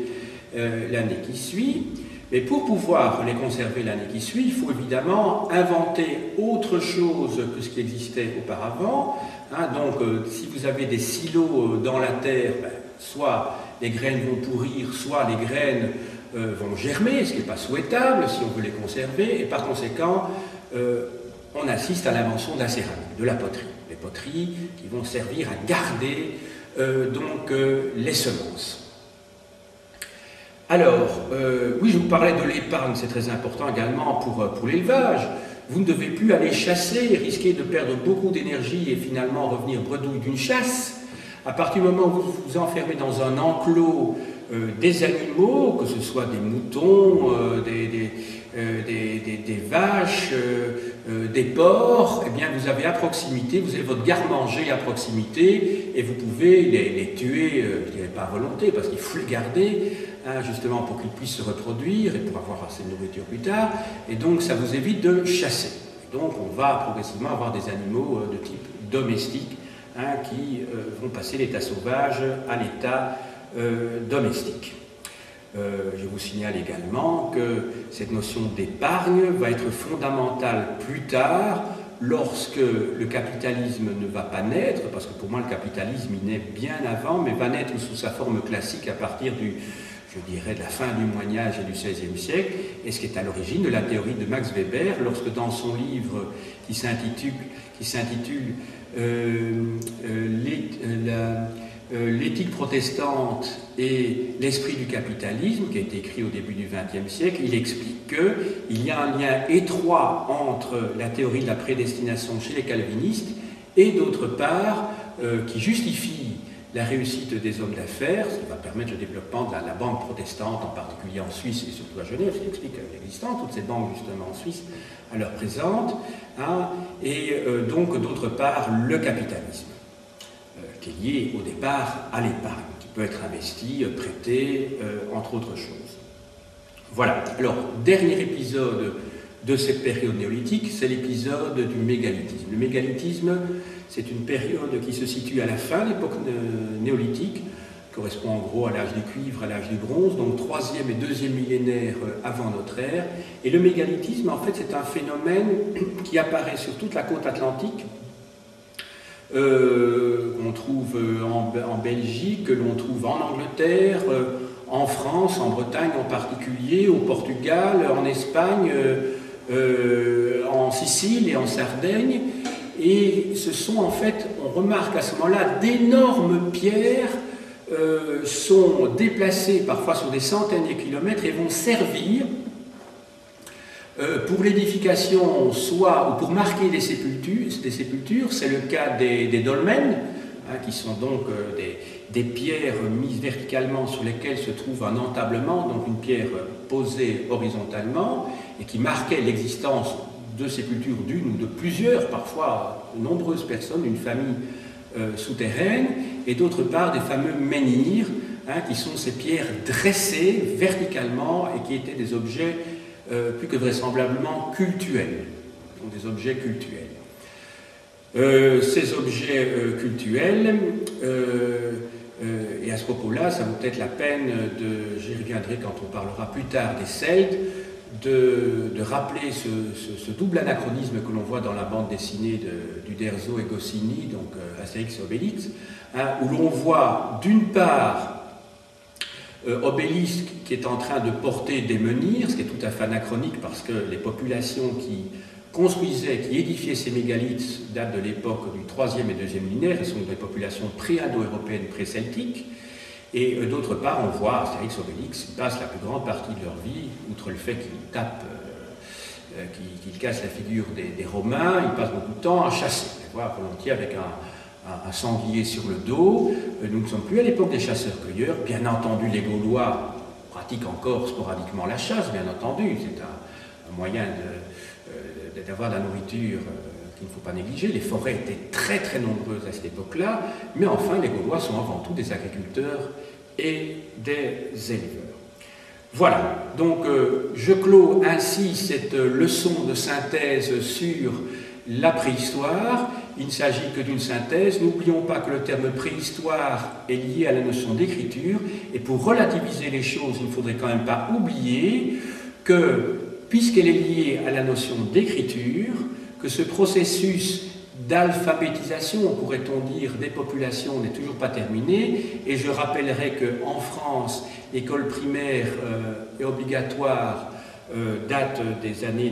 l'année qui suit. Mais pour pouvoir les conserver l'année qui suit, il faut évidemment inventer autre chose que ce qui existait auparavant. Donc, si vous avez des silos dans la terre, soit les graines vont pourrir, soit les graines vont germer, ce qui n'est pas souhaitable si on veut les conserver, et par conséquent, on assiste à l'invention de la céramique, de la poterie. Les poteries qui vont servir à garder les semences. Alors, oui, je vous parlais de l'épargne, c'est très important également pour l'élevage. Vous ne devez plus aller chasser, risquer de perdre beaucoup d'énergie et finalement revenir bredouille d'une chasse. À partir du moment où vous vous enfermez dans un enclos des animaux, que ce soit des moutons, des vaches, des porcs, eh bien vous avez à proximité, vous avez votre garde-manger à proximité et vous pouvez les tuer, je ne dirais pas à volonté, parce qu'il faut les garder, justement pour qu'ils puissent se reproduire et pour avoir assez de nourriture plus tard, et donc ça vous évite de chasser. Et donc on va progressivement avoir des animaux de type domestique qui vont passer l'état sauvage à l'état domestique. Je vous signale également que cette notion d'épargne va être fondamentale plus tard lorsque le capitalisme ne va pas naître, parce que pour moi le capitalisme il naît bien avant, mais va naître sous sa forme classique à partir de la fin du Moyen Âge et du XVIe siècle, et ce qui est à l'origine de la théorie de Max Weber, lorsque dans son livre qui s'intitule L'éthique protestante et l'esprit du capitalisme, qui a été écrit au début du XXe siècle, il explique qu'il y a un lien étroit entre la théorie de la prédestination chez les calvinistes et d'autre part qui justifie la réussite des hommes d'affaires, ce qui va permettre le développement de la banque protestante, en particulier en Suisse et surtout à Genève, qui explique l'existence, toutes ces banques justement en Suisse à l'heure présente, et donc d'autre part le capitalisme, qui est lié au départ à l'épargne, qui peut être investie, prêtée, entre autres choses. Voilà, alors dernier épisode de cette période néolithique, c'est l'épisode du mégalithisme. Le mégalithisme, c'est une période qui se situe à la fin de l'époque néolithique, correspond en gros à l'âge du cuivre, à l'âge du bronze, donc 3e et 2e millénaire avant notre ère. Et le mégalithisme, en fait, c'est un phénomène qui apparaît sur toute la côte atlantique, qu'on trouve en Belgique, que l'on trouve en Angleterre, en France, en Bretagne en particulier, au Portugal, en Espagne, en Sicile et en Sardaigne. Et ce sont en fait, on remarque à ce moment-là, d'énormes pierres sont déplacées parfois sur des centaines de kilomètres et vont servir pour l'édification, soit ou pour marquer des sépultures, c'est le cas des dolmens, qui sont donc des pierres mises verticalement sur lesquelles se trouve un entablement, donc une pierre posée horizontalement, et qui marquait l'existence de sépultures d'une ou de plusieurs, parfois nombreuses personnes, une famille souterraine, et d'autre part des fameux menhirs, qui sont ces pierres dressées verticalement et qui étaient des objets plus que vraisemblablement cultuels, donc des objets cultuels. Ces objets cultuels, et à ce propos-là, ça vaut peut-être la peine j'y reviendrai quand on parlera plus tard des Celtes, de rappeler ce double anachronisme que l'on voit dans la bande dessinée d'Uderzo et Goscinny, donc Astérix et Obélix, où l'on voit d'une part Obélisque qui est en train de porter des menhirs, ce qui est tout à fait anachronique parce que les populations qui construisaient, qui édifiaient ces mégalithes datent de l'époque du 3e et 2e millénaire, et sont des populations pré-indo-européennes, pré-celtiques. Et d'autre part, on voit Astérix et Obélix passent la plus grande partie de leur vie, outre le fait qu'ils tapent, qu'ils cassent la figure des Romains, ils passent beaucoup de temps à chasser, on les voit volontiers avec un sanglier sur le dos. Nous ne sommes plus à l'époque des chasseurs-cueilleurs. Bien entendu, les Gaulois pratiquent encore sporadiquement la chasse, bien entendu. C'est un moyen d'avoir de la nourriture qu'il ne faut pas négliger. Les forêts étaient très très nombreuses à cette époque-là, mais enfin, les Gaulois sont avant tout des agriculteurs et des éleveurs. Voilà, donc je clôt ainsi cette leçon de synthèse sur la préhistoire. Il ne s'agit que d'une synthèse. N'oublions pas que le terme préhistoire est lié à la notion d'écriture, et pour relativiser les choses, il ne faudrait quand même pas oublier que, puisqu'elle est liée à la notion d'écriture, que ce processus d'alphabétisation, pourrait-on dire, des populations n'est toujours pas terminé. Et je rappellerai qu'en France, l'école primaire est obligatoire date des années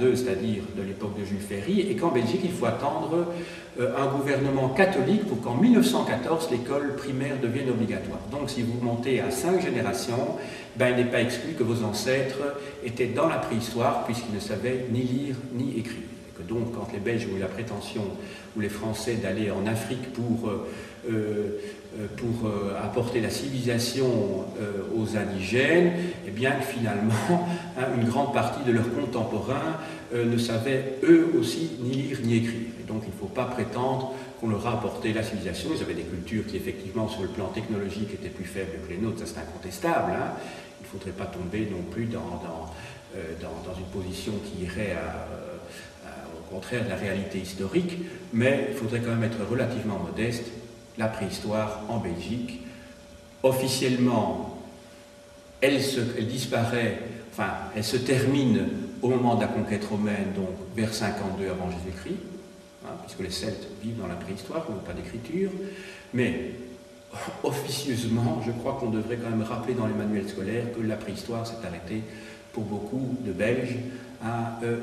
1880-1882, c'est-à-dire de l'époque de Jules Ferry, et qu'en Belgique, il faut attendre un gouvernement catholique pour qu'en 1914, l'école primaire devienne obligatoire. Donc, si vous montez à 5 générations, ben, il n'est pas exclu que vos ancêtres étaient dans la préhistoire, puisqu'ils ne savaient ni lire ni écrire. Et que donc, quand les Belges ont eu la prétention, ou les Français, d'aller en Afrique pour apporter la civilisation aux indigènes, et bien que finalement, une grande partie de leurs contemporains ne savaient eux aussi ni lire ni écrire. Et donc il ne faut pas prétendre qu'on leur a apporté la civilisation. Ils avaient des cultures qui effectivement sur le plan technologique étaient plus faibles que les nôtres, ça c'est incontestable. Hein. Il ne faudrait pas tomber non plus dans une position qui irait au contraire de la réalité historique, mais il faudrait quand même être relativement modeste. La préhistoire en Belgique, officiellement, elle disparaît, enfin, elle se termine au moment de la conquête romaine, donc vers 52 avant Jésus-Christ, hein, puisque les Celtes vivent dans la préhistoire, n'ont pas d'écriture, mais officieusement, je crois qu'on devrait quand même rappeler dans les manuels scolaires que la préhistoire s'est arrêtée pour beaucoup de Belges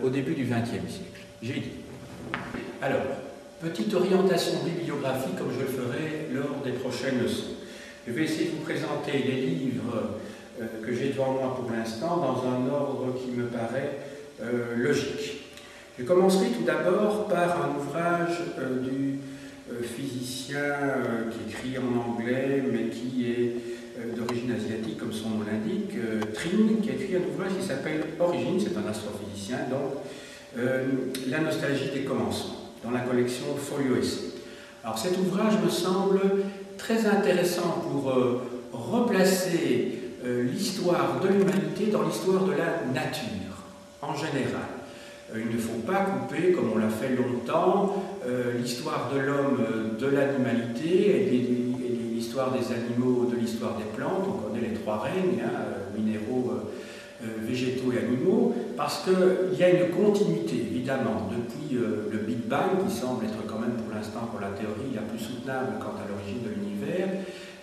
au début du XXe siècle. J'ai dit. Alors, petite orientation bibliographique comme je le ferai lors des prochaines leçons. Je vais essayer de vous présenter les livres que j'ai devant moi pour l'instant dans un ordre qui me paraît logique. Je commencerai tout d'abord par un ouvrage du physicien qui écrit en anglais mais qui est d'origine asiatique comme son nom l'indique, Tring, qui a écrit un ouvrage qui s'appelle Origine, c'est un astrophysicien, donc La nostalgie des commencements, dans la collection Folio Essai. Alors cet ouvrage me semble très intéressant pour replacer l'histoire de l'humanité dans l'histoire de la nature, en général. Il ne faut pas couper, comme on l'a fait longtemps, l'histoire de l'homme de l'animalité et l'histoire des animaux de l'histoire des plantes. On connaît les 3 règnes, hein, minéraux, végétaux et animaux, parce qu'il y a une continuité, évidemment, depuis le Big Bang, qui semble être quand même pour l'instant, pour la théorie, la plus soutenable quant à l'origine de l'univers,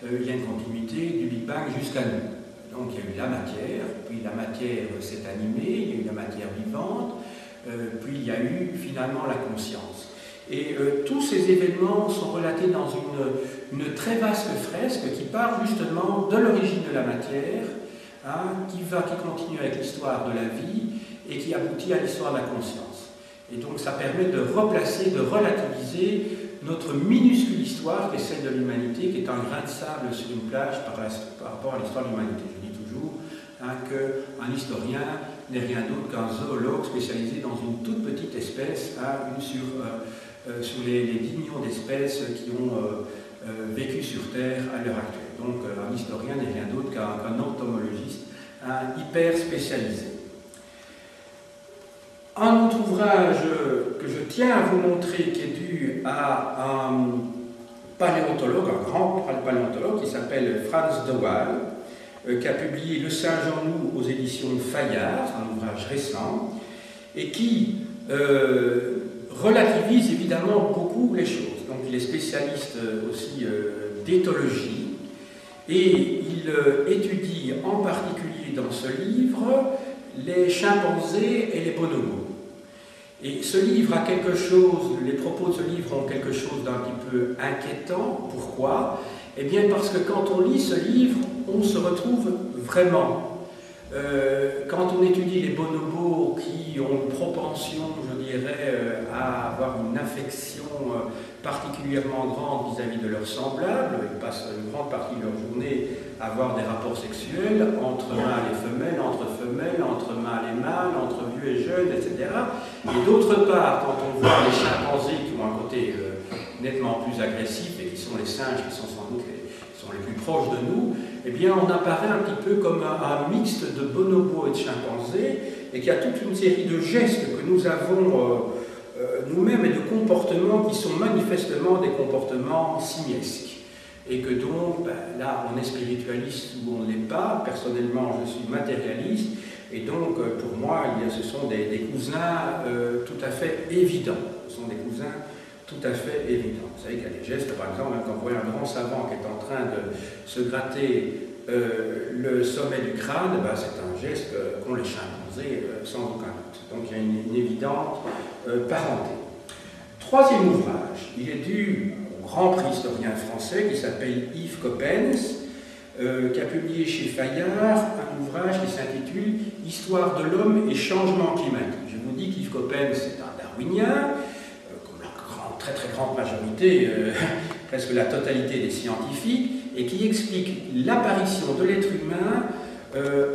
il y a une continuité du Big Bang jusqu'à nous. Donc il y a eu la matière, puis la matière s'est animée, il y a eu la matière vivante, puis il y a eu finalement la conscience. Et tous ces événements sont relatés dans une très vaste fresque qui part justement de l'origine de la matière, hein, qui continue avec l'histoire de la vie et qui aboutit à l'histoire de la conscience. Et donc ça permet de replacer, de relativiser notre minuscule histoire qui est celle de l'humanité, qui est un grain de sable sur une plage par rapport à l'histoire de l'humanité. Je dis toujours hein, qu'un historien n'est rien d'autre qu'un zoologue spécialisé dans une toute petite espèce, hein, sur les 10 millions d'espèces qui ont vécu sur Terre à l'heure actuelle. Donc un historien n'est rien d'autre qu'un entomologiste hyper spécialisé. Un autre ouvrage que je tiens à vous montrer qui est dû à un paléontologue, un grand paléontologue qui s'appelle Frans de Waal, qui a publié Le singe en nous aux éditions Fayard, un ouvrage récent, et qui relativise évidemment beaucoup les choses. Donc il est spécialiste aussi d'éthologie, et il étudie en particulier dans ce livre les chimpanzés et les bonobos. Et ce livre a quelque chose, les propos de ce livre ont quelque chose d'un petit peu inquiétant. Pourquoi? Eh bien parce que quand on lit ce livre, on se retrouve vraiment. Quand on étudie les bonobos qui ont une propension, je dirais, à avoir une affection particulièrement grande vis-à-vis de leurs semblables, ils passent une grande partie de leur journée à avoir des rapports sexuels entre mâles et femelles, entre mâles et mâles, entre vieux et jeunes, etc. Et d'autre part, quand on voit les chimpanzés qui ont un côté nettement plus agressif et qui sont les singes, qui sont sans doute les plus proches de nous, eh bien on apparaît un petit peu comme un mixte de bonobos et de chimpanzés, et qu'il y a toute une série de gestes que nous avons nous-mêmes et de comportements qui sont manifestement des comportements simiesques. et que donc, ben, là, on est spiritualiste ou on ne l'est pas. Personnellement, je suis matérialiste, et donc, pour moi, ce sont des cousins tout à fait évidents. Ce sont des cousins tout à fait évidents. Vous savez qu'il y a des gestes, par exemple, quand vous voyez un grand savant qui est en train de se gratter le sommet du crâne, ben, c'est un geste qu'ont les chimpanzés sans aucun doute. Donc il y a une évidente parenté. Troisième ouvrage, il est dû au grand préhistorien français qui s'appelle Yves Coppens, qui a publié chez Fayard un ouvrage qui s'intitule « Histoire de l'homme et changement climatique ». Je vous dis qu'Yves Coppens est un darwinien, comme la très très grande majorité, presque la totalité des scientifiques, et qui explique l'apparition de l'être humain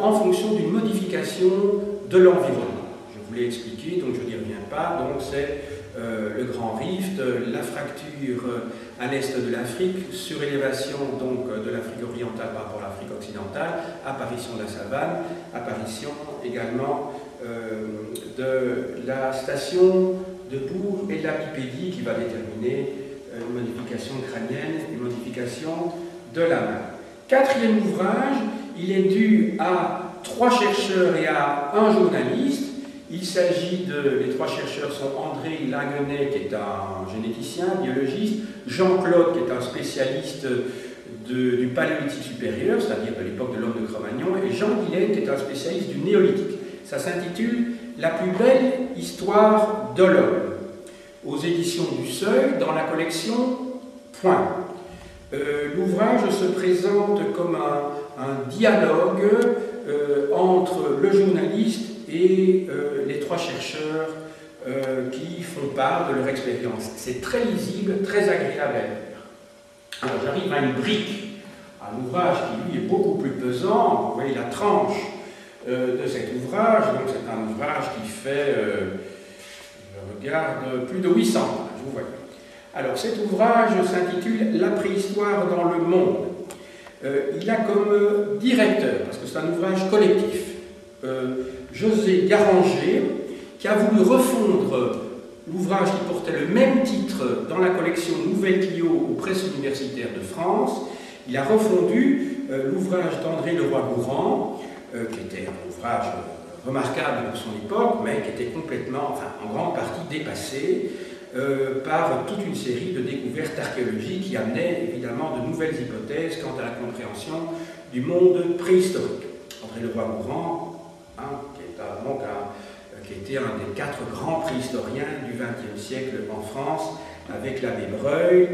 en fonction d'une modification de l'environnement. Je vous l'ai expliqué, donc je n'y reviens pas. Donc c'est le grand rift, la fracture à l'est de l'Afrique, surélévation donc de l'Afrique orientale par rapport à l'Afrique occidentale, apparition de la savane, apparition également de la station de bourg et de la bipédie qui va déterminer une modification crânienne, une modification de la main. Quatrième ouvrage, il est dû à 3 chercheurs et à un journaliste. Il s'agit les 3 chercheurs sont André Languenet, qui est un généticien, biologiste, Jean-Claude, qui est un spécialiste du paléolithique supérieur, c'est-à-dire de l'époque de l'homme de Cro-Magnon, et Jean Guillaine, qui est un spécialiste du néolithique. Ça s'intitule « La plus belle histoire de l'homme » aux éditions du Seuil, dans la collection Point. L'ouvrage se présente comme un dialogue entre le journaliste et les 3 chercheurs qui font part de leur expérience. C'est très lisible, très agréable à lire. Alors j'arrive à une brique, un ouvrage qui lui est beaucoup plus pesant. Vous voyez la tranche de cet ouvrage. Donc c'est un ouvrage qui fait, je regarde, plus de 800 pages, vous voyez. Alors cet ouvrage s'intitule « La préhistoire dans le monde ». Il a comme directeur, parce que c'est un ouvrage collectif, José Garanger, qui a voulu refondre l'ouvrage qui portait le même titre dans la collection Nouvelle Clio aux presses universitaires de France. Il a refondu l'ouvrage d'André Leroy-Gourhan, qui était un ouvrage remarquable pour son époque, mais qui était complètement, enfin en grande partie dépassé par toute une série de découvertes archéologiques qui amenaient évidemment de nouvelles hypothèses quant à la compréhension du monde préhistorique. André Leroy-Gourhan, qui était un des 4 grands préhistoriens du XXe siècle en France, avec l'abbé Breuil,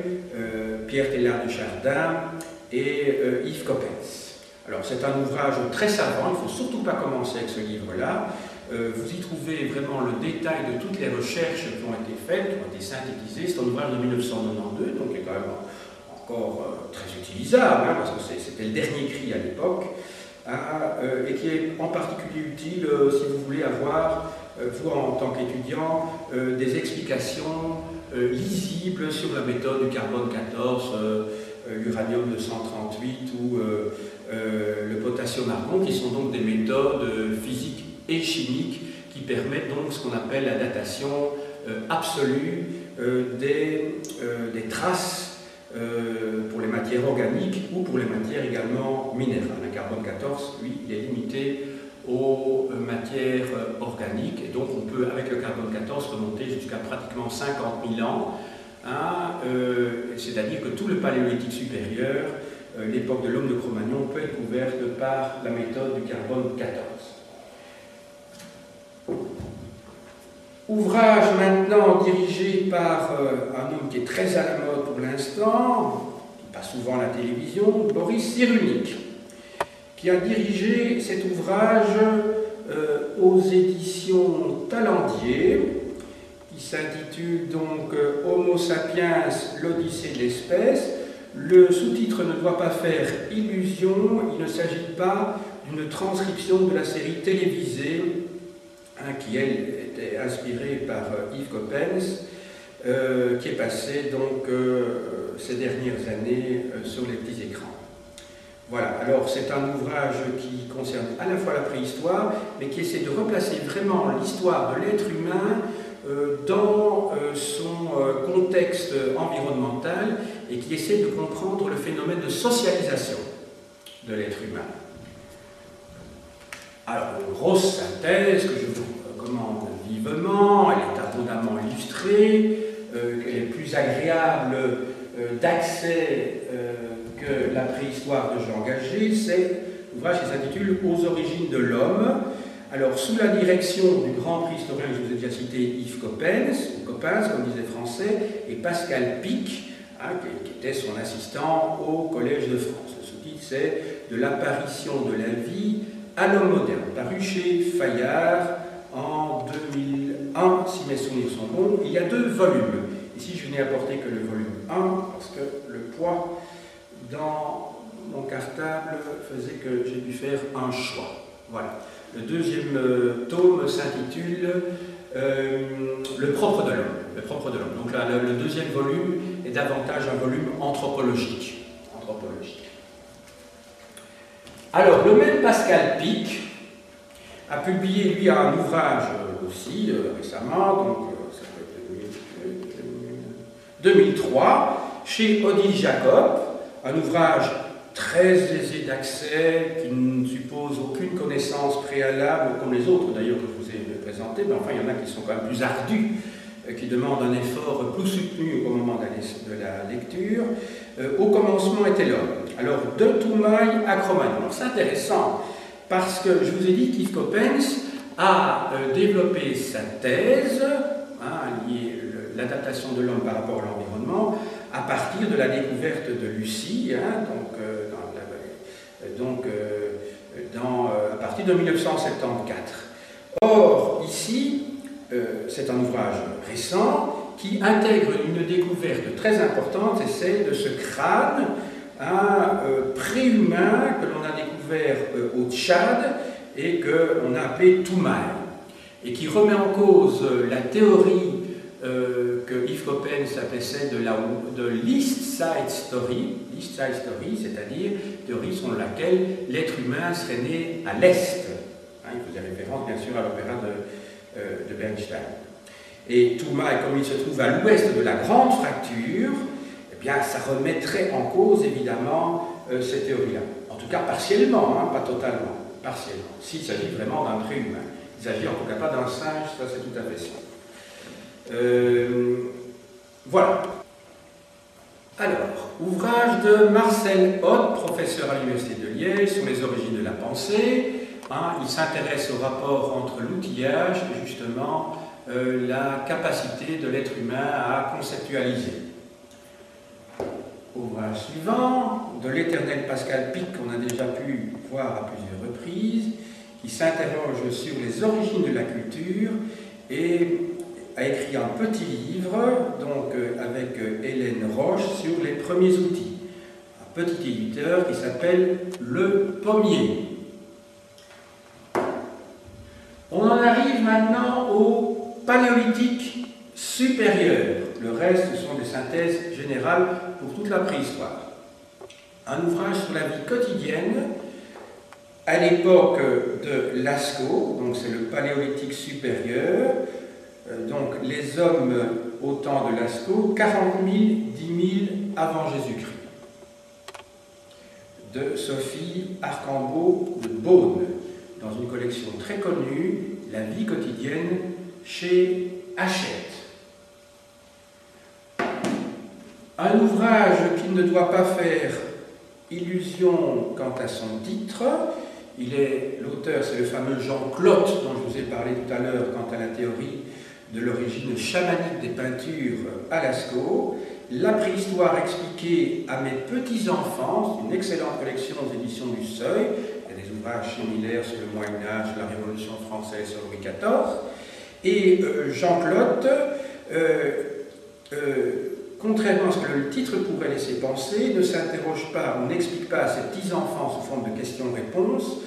Pierre Teilhard de Chardin et Yves Coppens. Alors c'est un ouvrage très savant, il ne faut surtout pas commencer avec ce livre-là. Vous y trouvez vraiment le détail de toutes les recherches qui ont été faites, qui ont été synthétisées. C'est un ouvrage de 1992, donc qui est quand même encore très utilisable, hein, parce que c'était le dernier cri à l'époque, et qui est en particulier utile si vous voulez avoir, vous en tant qu'étudiant, des explications lisibles sur la méthode du carbone 14, l'uranium 238 ou le potassium-argon, qui sont donc des méthodes physiques et chimiques qui permettent donc ce qu'on appelle la datation absolue des traces pour les matières organiques ou pour les matières également minérales. Le carbone 14, lui, il est limité aux matières organiques, et donc on peut, avec le carbone 14, remonter jusqu'à pratiquement 50 000 ans, hein, c'est-à-dire que tout le paléolithique supérieur, l'époque de l'homme de Cro-Magnon, peut être couverte par la méthode du carbone 14. Ouvrage maintenant dirigé par un homme qui est très à la mode pour l'instant, qui passe souvent à la télévision, Boris Cyrulnik, qui a dirigé cet ouvrage aux éditions Talendier, qui s'intitule donc Homo sapiens, l'Odyssée de l'espèce. Le sous-titre ne doit pas faire illusion, il ne s'agit pas d'une transcription de la série télévisée, hein, qui elle était inspirée par Yves Coppens, qui est passée donc ces dernières années sur les petits écrans. Voilà, alors c'est un ouvrage qui concerne à la fois la préhistoire, mais qui essaie de replacer vraiment l'histoire de l'être humain dans son contexte environnemental et qui essaie de comprendre le phénomène de socialisation de l'être humain. Alors, une grosse synthèse que je vous recommande vivement, elle est abondamment illustrée, elle est plus agréable d'accès que la préhistoire de Jean Gagé, c'est l'ouvrage qui s'intitule « Aux origines de l'homme ». Alors, sous la direction du grand préhistorien que je vous ai déjà cité, Yves Coppens, ou Coppens, comme disait Français, et Pascal Pic, qui était son assistant au Collège de France. Le sous-titre, c'est « De l'apparition de la vie à l'homme moderne », paru chez Fayard en 2001, si mes souvenirs sont bons. Il y a 2 volumes. Ici, je n'ai apporté que le volume 1, parce que le poids dans mon cartable faisait que j'ai dû faire un choix. Voilà. Le 2e tome s'intitule Le propre de l'homme. Le propre de l'homme. Donc là, le 2e volume est davantage un volume anthropologique. Alors, le même Pascal Pic a publié, lui, un ouvrage aussi récemment, donc ça peut être 2003, chez Odile Jacob, un ouvrage très aisé d'accès, qui ne suppose aucune connaissance préalable, comme les autres d'ailleurs que je vous ai présentés, mais enfin il y en a qui sont quand même plus ardus, qui demandent un effort plus soutenu au moment de la lecture. Au commencement était l'homme. Alors, de Toumaï à Cro-Magnon. Alors c'est intéressant, parce que je vous ai dit qu'Yves Coppens a développé sa thèse, liée l'adaptation de l'homme par rapport à l'environnement, à partir de la découverte de Lucie, à partir de 1974. Or, ici, c'est un ouvrage récent qui intègre une découverte très importante, c'est celle de ce crâne préhumain que l'on a découvert au Tchad et qu'on a appelé Toumaï, et qui remet en cause la théorie que Yves Coppens appelait celle de l'East Side Story, c'est-à-dire théorie selon laquelle l'être humain serait né à l'Est. Il faisait référence bien sûr à l'opéra de Bernstein. Et Toumaï, comme il se trouve à l'ouest de la grande fracture, eh bien, ça remettrait en cause évidemment cette théorie-là. En tout cas partiellement, pas totalement, partiellement. S'il s'agit vraiment d'un préhumain. Il ne s'agit en tout cas pas d'un singe, ça c'est tout à fait ça. Voilà. Alors, ouvrage de Marcel Hott, professeur à l'Université de Liège, sur les origines de la pensée. Il s'intéresse au rapport entre l'outillage et justement la capacité de l'être humain à conceptualiser. Ouvrage suivant, de l'éternel Pascal Pic, qu'on a déjà pu voir à plusieurs reprises, qui s'interroge sur les origines de la culture et a écrit un petit livre, donc avec Hélène Roche, sur les premiers outils. Un petit éditeur qui s'appelle Le Pommier. On en arrive maintenant au Paléolithique supérieur. Le reste, ce sont des synthèses générales pour toute la préhistoire. Un ouvrage sur la vie quotidienne à l'époque de Lascaux, donc c'est le Paléolithique supérieur, donc les hommes au temps de Lascaux, 40 000, 10 000 avant Jésus-Christ. De Sophie Arcambault de Beaune, dans une collection très connue, La vie quotidienne, chez Hachette. Un ouvrage qui ne doit pas faire illusion quant à son titre. L'auteur, c'est le fameux Jean Clotte, dont je vous ai parlé tout à l'heure quant à la théorie de l'origine chamanique des peintures à Lascaux. La préhistoire expliquée à mes petits-enfants, c'est une excellente collection aux éditions du Seuil. Il y a des ouvrages similaires sur le Moyen-Âge, la Révolution française, sur Louis XIV. Et Jean Clotte, contrairement à ce que le titre pourrait laisser penser, ne s'interroge pas, ou n'explique pas à ses petits-enfants sous forme de questions-réponses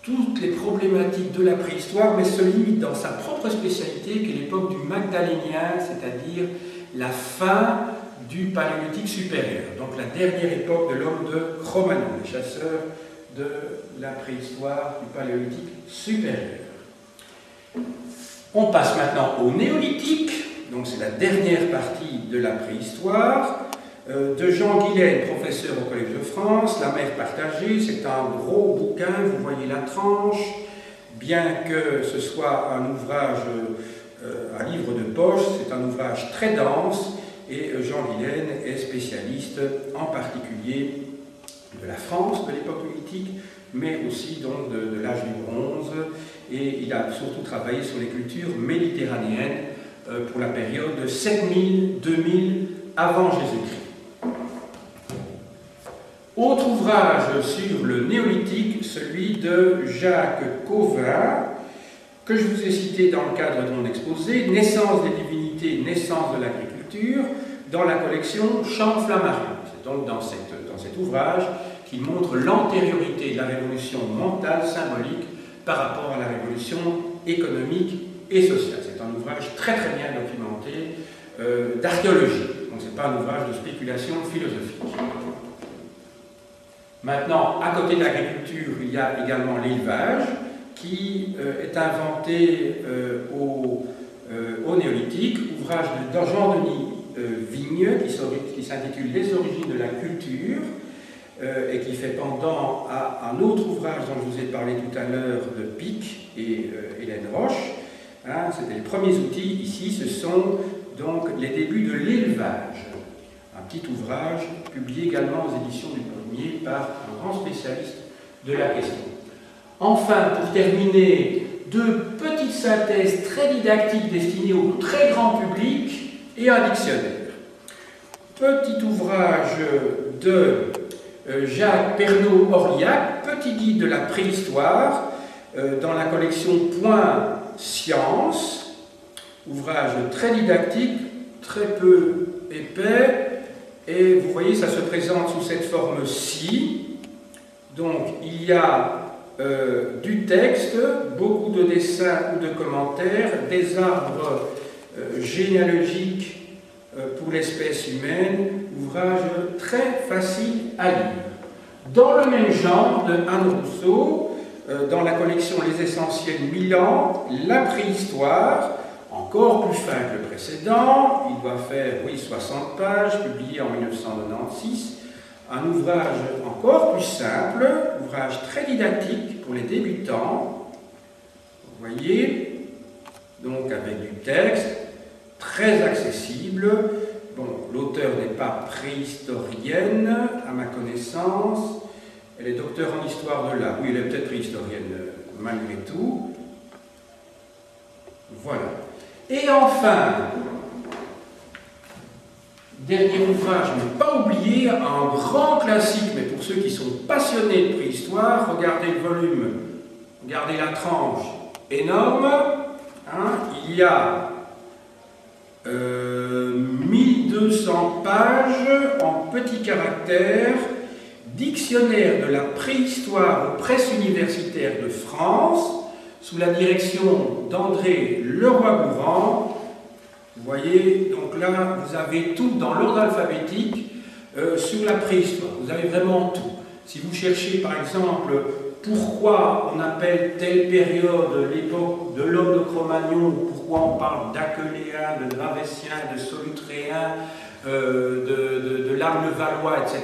toutes les problématiques de la préhistoire, mais se limite dans sa propre spécialité, qui est l'époque du Magdalénien, c'est-à-dire la fin du Paléolithique supérieur, donc la dernière époque de l'homme de Cro-Magnon, les chasseurs de la préhistoire du Paléolithique supérieur. On passe maintenant au néolithique, donc c'est la dernière partie de la préhistoire, de Jean Guilaine, professeur au Collège de France, La mer partagée, c'est un gros bouquin, vous voyez la tranche, bien que ce soit un ouvrage, un livre de poche, c'est un ouvrage très dense, et Jean Guilaine est spécialiste en particulier de la France de l'époque néolithique, mais aussi donc de l'âge du bronze, et il a surtout travaillé sur les cultures méditerranéennes pour la période de 7000-2000 avant Jésus-Christ. Autre ouvrage sur le néolithique, celui de Jacques Cauvin, que je vous ai cité dans le cadre de mon exposé, Naissance des divinités, naissance de l'agriculture, dans la collection Champs Flammarion. C'est donc dans cet ouvrage qu'il montre l'antériorité de la révolution mentale, symbolique, par rapport à la révolution économique et sociale. C'est un ouvrage très très bien documenté d'archéologie. Donc ce n'est pas un ouvrage de spéculation philosophique. Maintenant, à côté de l'agriculture, il y a également l'élevage, qui est inventé au néolithique, ouvrage de Jean-Denis Vigne, qui s'intitule Les origines de la culture, et qui fait pendant à un autre ouvrage dont je vous ai parlé tout à l'heure de Pic et Hélène Roche. Hein, c'était les premiers outils. Ici, ce sont donc les débuts de l'élevage. Un petit ouvrage publié également aux éditions du Premier par un grand spécialiste de la question. Enfin, pour terminer, deux petites synthèses très didactiques destinées au très grand public et un dictionnaire. Petit ouvrage de Jacques Pernaut-Orliac, petit guide de la préhistoire, dans la collection Point Science, ouvrage très didactique, très peu épais, et vous voyez, ça se présente sous cette forme-ci. Donc, il y a du texte, beaucoup de dessins ou de commentaires, des arbres généalogiques pour l'espèce humaine, ouvrage très facile à lire. Dans le même genre de Anne Rousseau, dans la collection Les Essentiels Milan, La préhistoire, encore plus fin que le précédent, il doit faire, oui, 60 pages, publié en 1996, un ouvrage encore plus simple, ouvrage très didactique pour les débutants, vous voyez, donc avec du texte, très accessible. Bon, l'auteur n'est pas préhistorienne, à ma connaissance, elle est docteure en histoire de l'art, oui, elle est peut-être préhistorienne malgré tout. Voilà. Et enfin, dernier ouvrage, mais pas oublié, un grand classique, mais pour ceux qui sont passionnés de préhistoire, regardez le volume, regardez la tranche énorme, hein, il y a 1200 pages en petits caractères, dictionnaire de la préhistoire aux presses universitaires de France, sous la direction d'André Leroy-Gourand. Vous voyez, donc là, vous avez tout dans l'ordre alphabétique sur la préhistoire. Vous avez vraiment tout. Si vous cherchez, par exemple, pourquoi on appelle telle période l'époque de l'homme de Cro-Magnon, pourquoi on parle d'Aqueléens, de Dravessiens, de Solutréens, de l'Arles-Valois, etc.,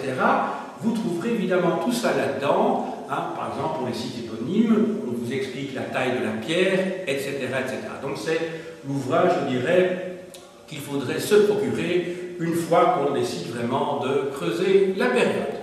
vous trouverez évidemment tout ça là-dedans. Hein, par exemple, pour les sites éponymes, on vous explique la taille de la pierre, etc. etc. Donc c'est l'ouvrage, je dirais, qu'il faudrait se procurer une fois qu'on décide vraiment de creuser la période.